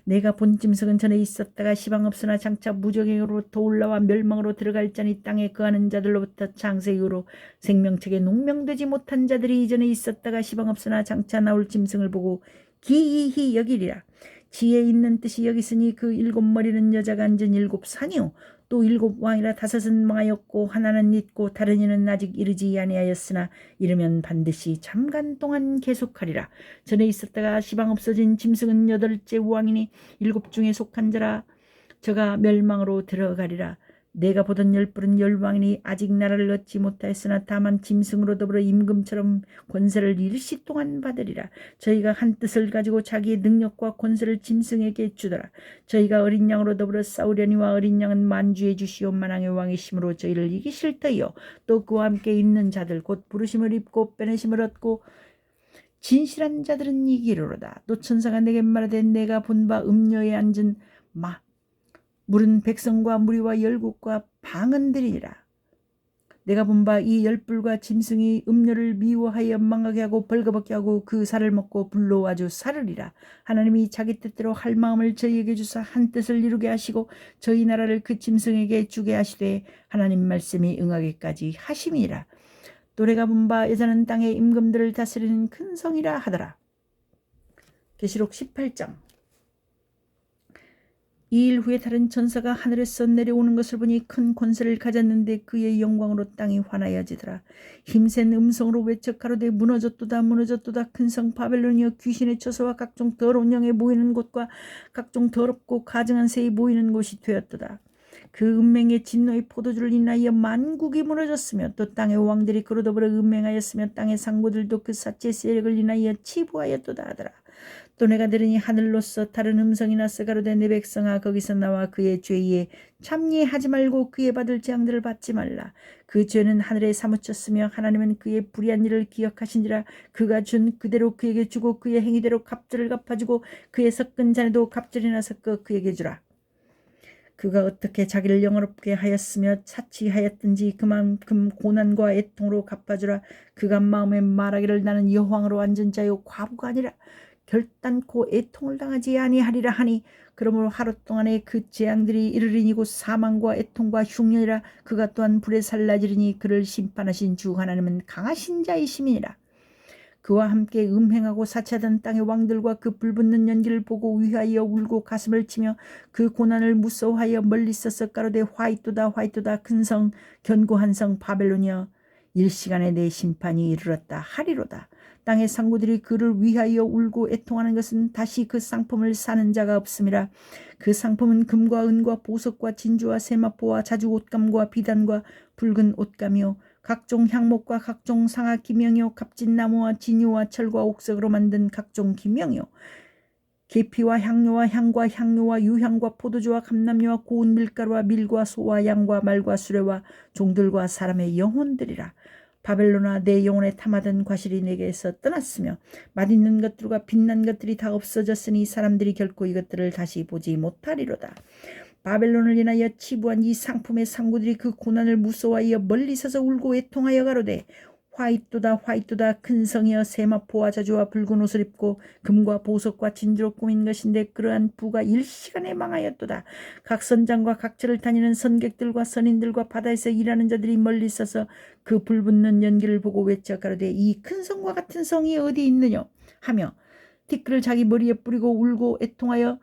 내가 본 짐승은 전에 있었다가 시방 없으나 장차 무적행으로부터 올라와 멸망으로 들어갈 자니 땅에 거하는 자들로부터 창세 이후로 생명책에 농명되지 못한 자들이 이전에 있었다가 시방 없으나 장차 나올 짐승을 보고 기이히 여기리라. 지혜 있는 뜻이 여기 있으니 그 일곱 머리는 여자가 앉은 일곱 산이요 또 일곱 왕이라. 다섯은 망하였고 하나는 있고 다른 이는 아직 이르지 아니하였으나 이르면 반드시 잠깐 동안 계속하리라. 전에 있었다가 시방 없어진 짐승은 여덟째 왕이니 일곱 중에 속한 자라. 저가 멸망으로 들어가리라. 내가 보던 열 뿔은 열 왕이니 아직 나라를 얻지 못하였으나 다만 짐승으로 더불어 임금처럼 권세를 일시 동안 받으리라. 저희가 한 뜻을 가지고 자기의 능력과 권세를 짐승에게 주더라. 저희가 어린 양으로 더불어 싸우려니와 어린 양은 만주해 주시오 만왕의 왕이심으로 저희를 이기실 터이요 또 그와 함께 있는 자들 곧 부르심을 입고 빼내심을 얻고 진실한 자들은 이기리로다. 또 천사가 내게 말하되 내가 본 바 음녀에 앉은 물은 백성과 무리와 열국과 방언들이니라. 내가 본 바 이 열불과 짐승이 음료를 미워하여 망하게 하고 벌거벗게 하고 그 살을 먹고 불로 아주 사르리라. 하나님이 자기 뜻대로 할 마음을 저희에게 주사 한 뜻을 이루게 하시고 저희 나라를 그 짐승에게 주게 하시되 하나님 말씀이 응하기까지 하심이라. 또 내가 본 바 여자는 땅의 임금들을 다스리는 큰 성이라 하더라. 계시록 18장. 이 일 후에 다른 천사가 하늘에서 내려오는 것을 보니 큰 권세를 가졌는데 그의 영광으로 땅이 환하여지더라. 힘센 음성으로 외쳐 가로되 무너졌도다 무너졌도다 큰 성 바벨론이여 귀신의 처소와 각종 더러운 영에 모이는 곳과 각종 더럽고 가증한 새에 모이는 곳이 되었도다. 그 은맹의 진노의 포도주를 인하여 만국이 무너졌으며 또 땅의 왕들이 그로 더불어 은맹하였으며 땅의 상고들도 그 사체 세력을 인하여 치부하였도다 하더라. 또 내가 들으니 하늘로서 다른 음성이 났어 가로되 내 백성아 거기서 나와 그의 죄에 참리하지 말고 그의 받을 재앙들을 받지 말라. 그 죄는 하늘에 사무쳤으며 하나님은 그의 불의한 일을 기억하신지라. 그가 준 그대로 그에게 주고 그의 행위대로 갑절을 갚아주고 그의 섞은 잔에도 갑절이나 섞어 그에게 주라. 그가 어떻게 자기를 영화롭게 하였으며 차치하였든지 그만큼 고난과 애통으로 갚아주라. 그가 마음에 말하기를 나는 여호왕으로 앉은 자요 과부가 아니라 결단코 애통을 당하지 아니하리라 하니 그러므로 하루 동안에 그 재앙들이 이르리니 곧 사망과 애통과 흉년이라. 그가 또한 불에 살라지리니 그를 심판하신 주 하나님은 강하신 자이심이니라. 그와 함께 음행하고 사치하던 땅의 왕들과 그 불붙는 연기를 보고 위하여 울고 가슴을 치며 그 고난을 무서워하여 멀리 서서 가로되 화이토다 화이토다 큰 성 견고한 성 바벨론이여 일시간에 내 심판이 이르렀다 하리로다. 땅의 상구들이 그를 위하여 울고 애통하는 것은 다시 그 상품을 사는 자가 없음이라. 그 상품은 금과 은과 보석과 진주와 세마포와 자주 옷감과 비단과 붉은 옷감이요 각종 향목과 각종 상아 기명이요 갑진나무와 진유와 철과 옥석으로 만든 각종 기명이요 계피와 향료와 향과 향료와 유향과 포도주와 감람류와 고운 밀가루와 밀과 소와 양과 말과 수레와 종들과 사람의 영혼들이라. 바벨론아 내 영혼에 탐하던 과실이 내게서 떠났으며 맛있는 것들과 빛난 것들이 다 없어졌으니 사람들이 결코 이것들을 다시 보지 못하리로다. 바벨론을 인하여 치부한 이 상품의 상구들이 그 고난을 무서워하여 멀리 서서 울고 애통하여 가로되 화이토다 화이토다 큰 성이여 세마포와 자주와 붉은 옷을 입고 금과 보석과 진주로 꾸민 것인데 그러한 부가 일시간에 망하였도다. 각 선장과 각처를 다니는 선객들과 선인들과 바다에서 일하는 자들이 멀리 서서 그 불붙는 연기를 보고 외쳐 가로되 이 큰 성과 같은 성이 어디 있느냐 하며 티끌을 자기 머리에 뿌리고 울고 애통하여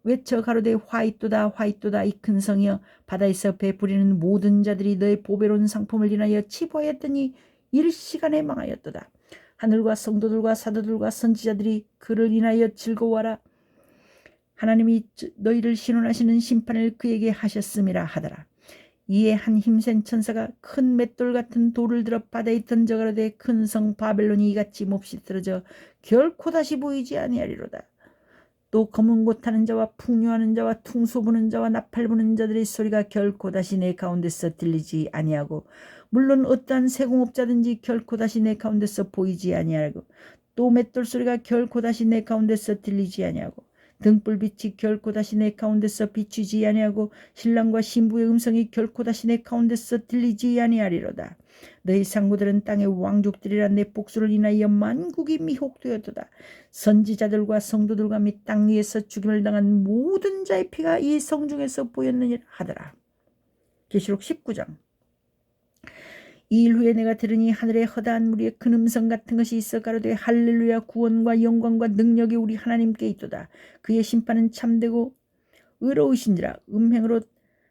외쳐 가로되 화이토다 화이토다 이 큰 성이여 바다에서 베풀이는 모든 자들이 너의 보배로운 상품을 인하여 치부하였더니 일시간에 망하였도다. 하늘과 성도들과 사도들과 선지자들이 그를 인하여 즐거워하라. 하나님이 너희를 신원하시는 심판을 그에게 하셨음이라 하더라. 이에 한 힘센 천사가 큰 맷돌 같은 돌을 들어 바다에 던져 가로되 큰 성 바벨론이 이같이 몹시 떨어져 결코 다시 보이지 아니하리로다. 또 검은 곳 타는 자와 풍요하는 자와 퉁소 부는 자와 나팔 부는 자들의 소리가 결코 다시 내 가운데서 들리지 아니하고 물론 어떠한 세공업자든지 결코 다시 내 가운데서 보이지 아니하고 또 맷돌 소리가 결코 다시 내 가운데서 들리지 아니하고 등불빛이 결코 다시 내 가운데서 비추지 아니하고 신랑과 신부의 음성이 결코 다시 내 가운데서 들리지 아니하리로다. 너희 상구들은 땅의 왕족들이라 내 복수를 인하여 만국이 미혹되었도다. 선지자들과 성도들과 및 땅 위에서 죽임을 당한 모든 자의 피가 이 성중에서 보였느니라 하더라. 계시록 19장. 이 일 후에 내가 들으니 하늘에 허다한 무리의 큰 음성 같은 것이 있어 가로되 할렐루야 구원과 영광과 능력이 우리 하나님께 있도다. 그의 심판은 참되고 의로우신지라. 음행으로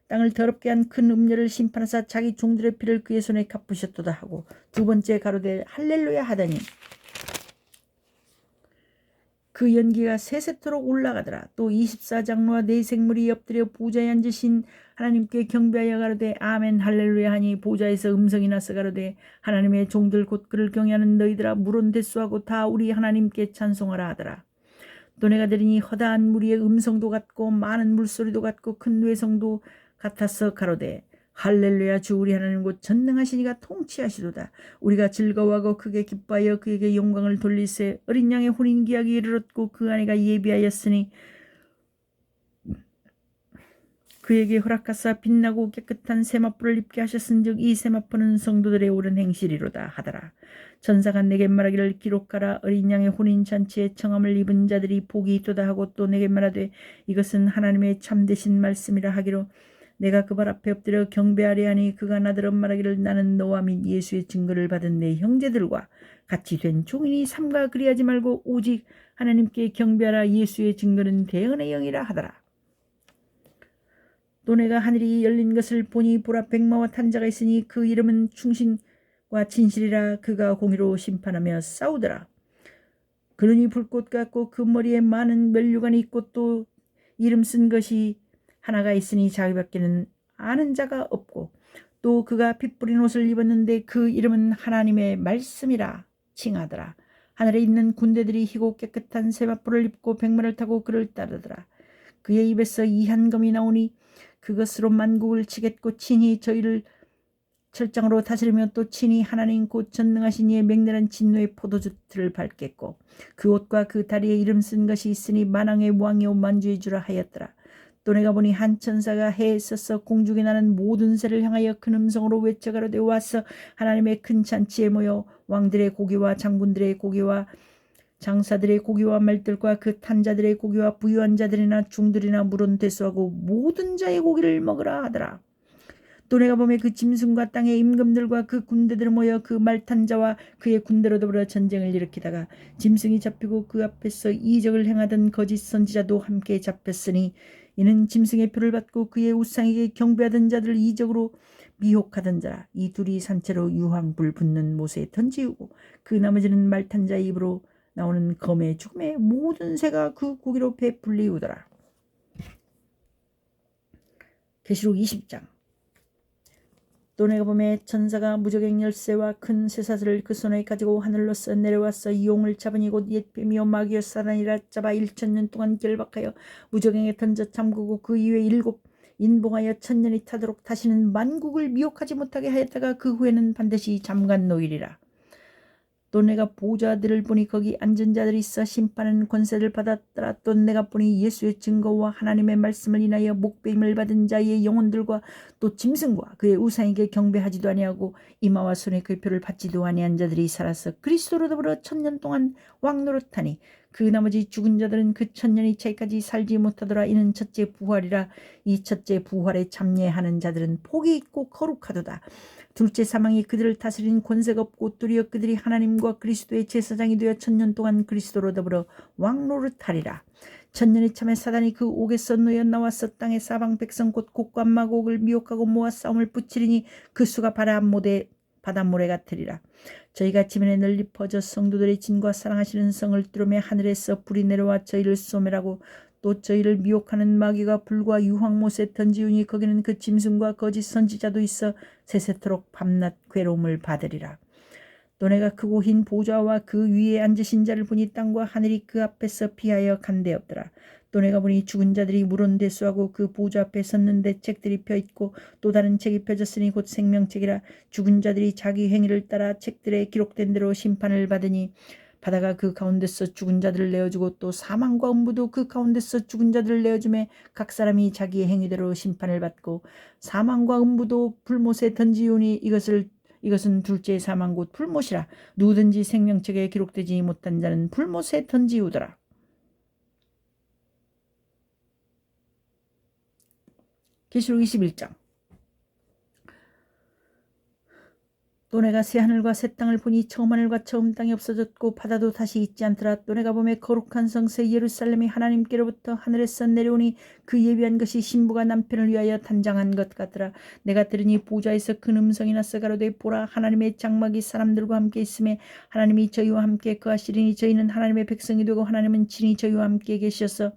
땅을 더럽게 한 큰 음녀를 심판하사 자기 종들의 피를 그의 손에 갚으셨도다 하고 두 번째 가로되 할렐루야 하더니 그 연기가 세세토록 올라가더라. 또 24장로와 네 생물이 엎드려 보좌에 앉으신 하나님께 경배하여 가로되 아멘 할렐루야 하니 보좌에서 음성이 나서 가로되 하나님의 종들 곧 그를 경외하는 너희들아 물은 대수하고 다 우리 하나님께 찬송하라 하더라. 또 내가 들으니 허다한 무리의 음성도 같고 많은 물소리도 같고 큰 외성도 같아서 가로되 할렐루야 주 우리 하나님 곧 전능하시니가 통치하시도다. 우리가 즐거워하고 크게 기뻐하여 그에게 영광을 돌리세. 어린 양의 혼인 기약이 이르렀고 그 아내가 예비하였으니 그에게 허락하사 빛나고 깨끗한 세마포를 입게 하셨은즉 이 세마포는 성도들의 옳은 행실이로다 하더라. 천사가 내게 말하기를 기록하라. 어린 양의 혼인잔치에 청함을 입은 자들이 복이 있도다 하고 또 내게 말하되 이것은 하나님의 참되신 말씀이라 하기로 내가 그 발 앞에 엎드려 경배하려 하니 그가 나더러 말하기를 나는 너와 및 예수의 증거를 받은 내 형제들과 같이 된 종이니 삼가 그리하지 말고 오직 하나님께 경배하라. 예수의 증거는 대언의 영이라 하더라. 또 내가 하늘이 열린 것을 보니 보라 백마와 탄자가 있으니 그 이름은 충신과 진실이라. 그가 공의로 심판하며 싸우더라. 그러니 불꽃 같고 그 머리에 많은 면류관이 있고 또 이름 쓴 것이 하나가 있으니 자기밖에는 아는 자가 없고 또 그가 핏 뿌린 옷을 입었는데 그 이름은 하나님의 말씀이라 칭하더라. 하늘에 있는 군대들이 희고 깨끗한 세마포를 입고 백마를 타고 그를 따르더라. 그의 입에서 이한검이 나오니 그것으로 만국을 치겠고 친히 저희를 철장으로 다스리며 또 친히 하나님 곧 전능하신 이의 맹렬한 진노의 포도주틀을 밟겠고 그 옷과 그 다리에 이름 쓴 것이 있으니 만왕의 왕이요 만주의 주라 하였더라. 또 내가 보니 한 천사가 해에 서서 공중에 나는 모든 새를 향하여 큰 음성으로 외쳐가로되 와서 하나님의 큰 잔치에 모여 왕들의 고기와 장군들의 고기와 장사들의 고기와 말들과 그 탄자들의 고기와 부유한 자들이나 중들이나 물은 대수하고 모든 자의 고기를 먹으라 하더라. 또 내가 보매 그 짐승과 땅의 임금들과 그 군대들 모여 그 말탄 자와 그의 군대로 더불어 전쟁을 일으키다가 짐승이 잡히고 그 앞에서 이적을 행하던 거짓 선지자도 함께 잡혔으니 이는 짐승의 표를 받고 그의 우상에게 경배하던 자들을 이적으로 미혹하던 자라. 이 둘이 산채로 유황불 붙는 못에 던지우고 그 나머지는 말탄 자의 입으로 나오는 검의 죽음의 모든 새가 그 고기로 베풀리우더라. 계시록 20장. 또 내가 보매 천사가 무저갱 열쇠와 큰 쇠사슬을 그 손에 가지고 하늘로서 내려와서 이 용을 잡으니 곧 옛뱀이요 마귀요 사단이라 잡아 1000년 동안 결박하여 무저갱에 던져 잠그고 그 이후에 7 인봉하여 1000년이 타도록 다시는 만국을 미혹하지 못하게 하였다가 그 후에는 반드시 잠간 노일이라. 또 내가 보좌들을 보니 거기 앉은 자들이 있어 심판하는 권세를 받았더라. 또 내가 보니 예수의 증거와 하나님의 말씀을 인하여 목배임을 받은 자의 영혼들과 또 짐승과 그의 우상에게 경배하지도 아니하고 이마와 손에 그 표를 받지도 아니한 자들이 살아서 그리스도로 더불어 1000년 동안 왕노릇하니 그 나머지 죽은 자들은 그 1000년이 차이까지 살지 못하더라. 이는 첫째 부활이라. 이 첫째 부활에 참여하는 자들은 복이 있고 거룩하도다. 둘째 사망이 그들을 다스린 권세가 없고 도리어 그들이 하나님과 그리스도의 제사장이 되어 1000년 동안 그리스도로 더불어 왕노릇하리라. 1000년이 참에 사단이 그 옥에서 놓여 나와서 땅의 사방 백성 곧 곡과 마곡을 미혹하고 모아 싸움을 붙이리니 그 수가 바닷모래 같으리라. 저희가 지면에 널리 퍼져 성도들의 진과 사랑하시는 성을 뚫으며 하늘에서 불이 내려와 저희를 소멸하고 또 저희를 미혹하는 마귀가 불과 유황못에 던지우니 거기는 그 짐승과 거짓 선지자도 있어 세세토록 밤낮 괴로움을 받으리라. 또 내가 크고 흰 보좌와 그 위에 앉으신 자를 보니 땅과 하늘이 그 앞에서 피하여 간데없더라. 또 내가 보니 죽은 자들이 물은 대수하고 그 보좌 앞에 섰는데 책들이 펴있고 또 다른 책이 펴졌으니 곧 생명책이라. 죽은 자들이 자기 행위를 따라 책들에 기록된 대로 심판을 받으니 바다가 그 가운데서 죽은 자들을 내어주고 또 사망과 음부도 그 가운데서 죽은 자들을 내어주매 각 사람이 자기의 행위대로 심판을 받고 사망과 음부도 불못에 던지우니 이것은 둘째 사망 곧 불못이라. 누구든지 생명책에 기록되지 못한 자는 불못에 던지우더라. 계시록 21장. 또 내가 새 하늘과 새 땅을 보니 처음 하늘과 처음 땅이 없어졌고 바다도 다시 있지 않더라. 또 내가 보매 거룩한 성새 예루살렘이 하나님께로부터 하늘에서 내려오니 그 예비한 것이 신부가 남편을 위하여 단장한 것 같더라. 내가 들으니 보좌에서 큰 음성이 나서 가로되 보라 하나님의 장막이 사람들과 함께 있음에 하나님이 저희와 함께 거하시리니 저희는 하나님의 백성이 되고 하나님은 친히 저희와 함께 계셔서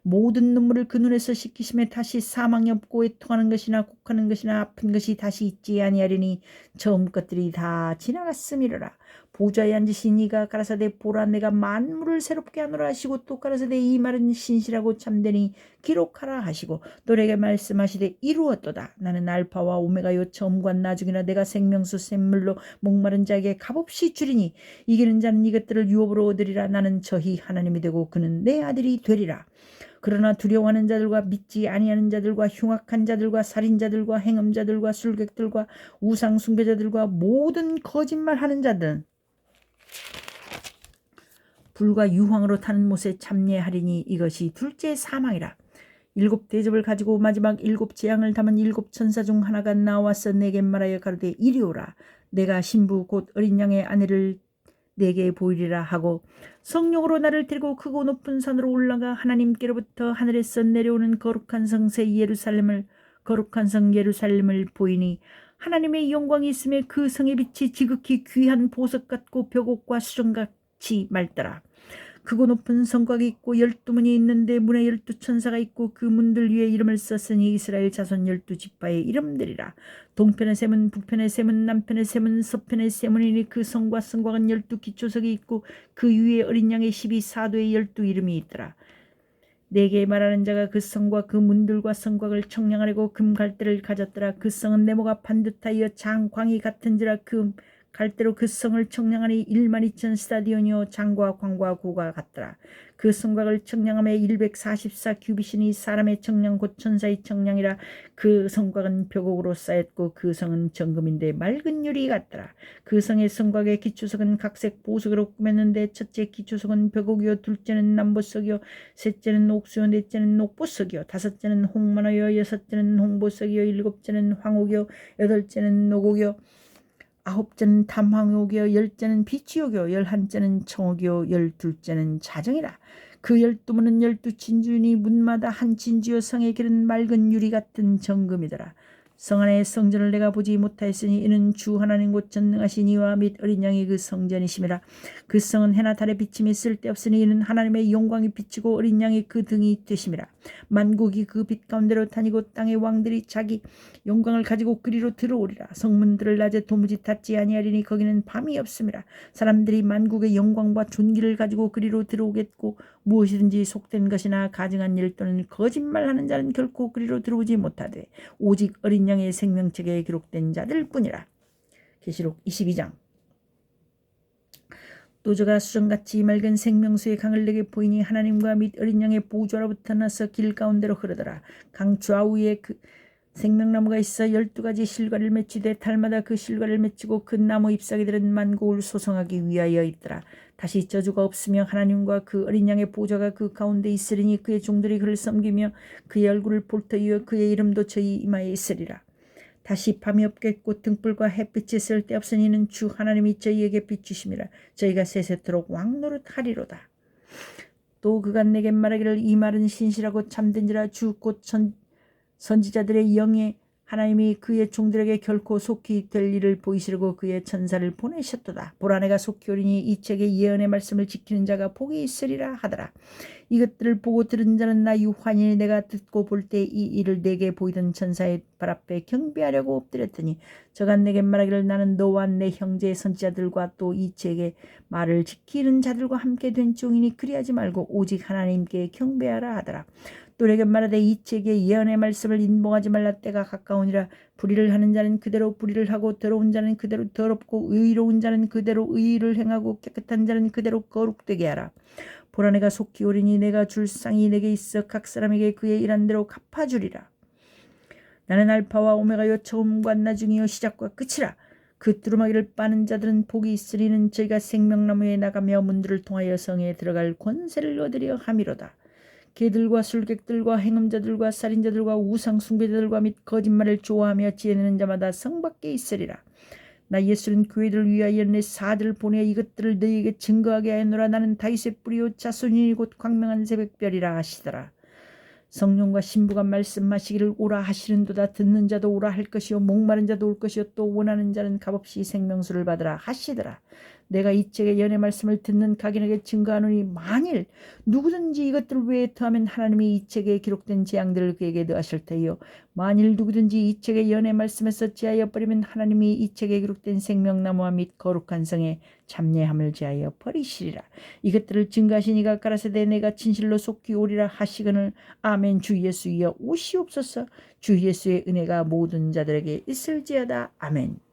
모든 눈물을 그 눈에서 씻기심에 다시 사망이 없고 애통하는 것이나 곡하는 것이나 아픈 것이 다시 있지 아니하리니 처음 것들이 다 지나갔음이로라. 보좌에 앉으신 이가 가라사대 보라 내가 만물을 새롭게 하노라 하시고 또 가라사대 이 말은 신실하고 참되니 기록하라 하시고 또 내게 말씀하시되 이루었도다. 나는 알파와 오메가요 처음과 나중이라. 내가 생명수 샘물로 목마른 자에게 값없이 주리니 이기는 자는 이것들을 유업으로 얻으리라. 나는 저희 하나님이 되고 그는 내 아들이 되리라. 그러나 두려워하는 자들과 믿지 아니하는 자들과 흉악한 자들과 살인자들과 행음자들과 술객들과 우상 숭배자들과 모든 거짓말하는 자들은 불과 유황으로 타는 못에 참여하리니 이것이 둘째 사망이라. 일곱 대접을 가지고 마지막 일곱 재앙을 담은 일곱 천사 중 하나가 나와서 내게 말하여 가로되 이리 오라. 내가 신부 곧 어린 양의 아내를 내게 보이리라 하고 성령으로 나를 데리고 크고 높은 산으로 올라가 하나님께로부터 하늘에서 내려오는 거룩한 성새 예루살렘을 거룩한 성 예루살렘을 보이니 하나님의 영광이 있음에 그 성의 빛이 지극히 귀한 보석 같고 벽옥과 수정같이 맑더라. 크고 높은 성곽이 있고 12문이 있는데 문에 12천사가 있고 그 문들 위에 이름을 썼으니 이스라엘 자손 12지파의 이름들이라. 동편의 세문, 북편의 세문, 남편의 세문, 서편의 세문이니 그 성과 성곽은 12기초석이 있고 그 위에 어린 양의 12사도의 12이름이 있더라. 내게 말하는 자가 그 성과 그 문들과 성곽을 청량하려고 금 갈대를 가졌더라. 그 성은 네모가 반듯하여 장광이 같은지라. 그 갈대로 그 성을 청량하니 12,000 스타디온이요 장과 광과 고가 같더라. 그 성곽을 청량함에 144 규빗이니 사람의 청량 곧 천사의 청량이라. 그 성곽은 벽옥으로 쌓였고 그 성은 정금인데 맑은 유리 같더라. 그 성의 성곽의 기초석은 각색 보석으로 꾸몄는데 첫째 기초석은 벽옥이요 둘째는 남보석이요 셋째는 옥수요 넷째는 녹보석이요 다섯째는 홍만호요 여섯째는 홍보석이요 일곱째는 황옥이요 여덟째는 노곡이요 아홉째는 담황옥이요 열째는 비치옥이요 열한째는 청옥이요 열둘째는 자정이라. 그 12문은 12진주니 문마다 한 진주요 성의 길은 맑은 유리 같은 정금이더라. 성 안의 성전을 내가 보지 못하였으니 이는 주 하나님 곧 전능하신 이와 및 어린 양이 그 성전이심이라. 그 성은 해나 달의 비침이 쓸데없으니 이는 하나님의 영광이 비치고 어린 양이 그 등이 되심이라. 만국이 그 빛 가운데로 다니고 땅의 왕들이 자기 영광을 가지고 그리로 들어오리라. 성문들을 낮에 도무지 닫지 아니하리니 거기는 밤이 없음이라. 사람들이 만국의 영광과 존귀를 가지고 그리로 들어오겠고 무엇이든지 속된 것이나 가증한 일 또는 거짓말하는 자는 결코 그리로 들어오지 못하되 오직 어린 양의 생명책에 기록된 자들뿐이라. 계시록 22장. 또 저가 수정같이 맑은 생명수의 강을 내게 보이니 하나님과 및 어린 양의 보좌로부터 나서 길 가운데로 흐르더라. 강 좌우에 그 생명나무가 있어 12가지 실과를 맺히되 달마다 그 실과를 맺히고 그 나무 잎사귀들은 만국을 소성하기 위하여 있더라. 다시 저주가 없으며 하나님과 그 어린 양의 보좌가 그 가운데 있으리니 그의 종들이 그를 섬기며 그의 얼굴을 볼 터이요 그의 이름도 저희 이마에 있으리라. 다시 밤이 없겠고 등불과 햇빛이 쓸데없으니 이는 주 하나님이 저희에게 비추심이라. 저희가 세세토록 왕노릇하리로다. 또 그가 내게 말하기를 이 말은 신실하고 참된지라. 주 곧 선지자들의 영에 하나님이 그의 종들에게 결코 속히 될 일을 보이시려고 그의 천사를 보내셨도다. 보라 내가 속히 오리니 이 책의 예언의 말씀을 지키는 자가 복이 있으리라 하더라. 이것들을 보고 들은 자는 나 유한이 내가 듣고 볼 때 이 일을 내게 보이던 천사의 발 앞에 경배하려고 엎드렸더니 저가 내게 말하기를 나는 너와 내 형제의 선지자들과 또 이 책의 말을 지키는 자들과 함께 된 종이니 그리하지 말고 오직 하나님께 경배하라 하더라. 또 내게 말하되 이 책의 예언의 말씀을 인봉하지 말라. 때가 가까우니라. 불의를 하는 자는 그대로 불의를 하고 더러운 자는 그대로 더럽고 의로운 자는 그대로 의를 행하고 깨끗한 자는 그대로 거룩되게 하라. 보라 내가 속히 오리니 내가 줄 상이 내게 있어 각 사람에게 그의 일한 대로 갚아주리라. 나는 알파와 오메가요 처음과 나중이요 시작과 끝이라. 그 두루마기를 빠는 자들은 복이 있으리는 저희가 생명나무에 나가며 문들을 통하여 성에 들어갈 권세를 얻으려 함이로다. 개들과 술객들과 행음자들과 살인자들과 우상 숭배자들과 및 거짓말을 좋아하며 지내는 자마다 성 밖에 있으리라. 나 예수는 교회들을 위하여 내 사들을 보내 이것들을 너희에게 증거하게 하였노라. 나는 다윗의 뿌리요 자손이니 곧 광명한 새벽별이라 하시더라. 성령과 신부가 말씀하시기를 오라 하시는도다. 듣는 자도 오라 할 것이요 목마른 자도 올 것이요 또 원하는 자는 값없이 생명수를 받으라 하시더라. 내가 이 책의 연의 말씀을 듣는 각인에게 증거하노니 만일 누구든지 이것들을 외에 더하면 하나님이 이 책에 기록된 재앙들을 그에게 더하실 터이요 만일 누구든지 이 책의 연의 말씀에서 제하여 버리면 하나님이 이 책에 기록된 생명나무와 및 거룩한 성에 참례함을 제하여 버리시리라. 이것들을 증거하시니가 가라사대 내가 진실로 속히 오리라 하시거늘 아멘. 주 예수여 오시옵소서. 주 예수의 은혜가 모든 자들에게 있을지어다. 아멘.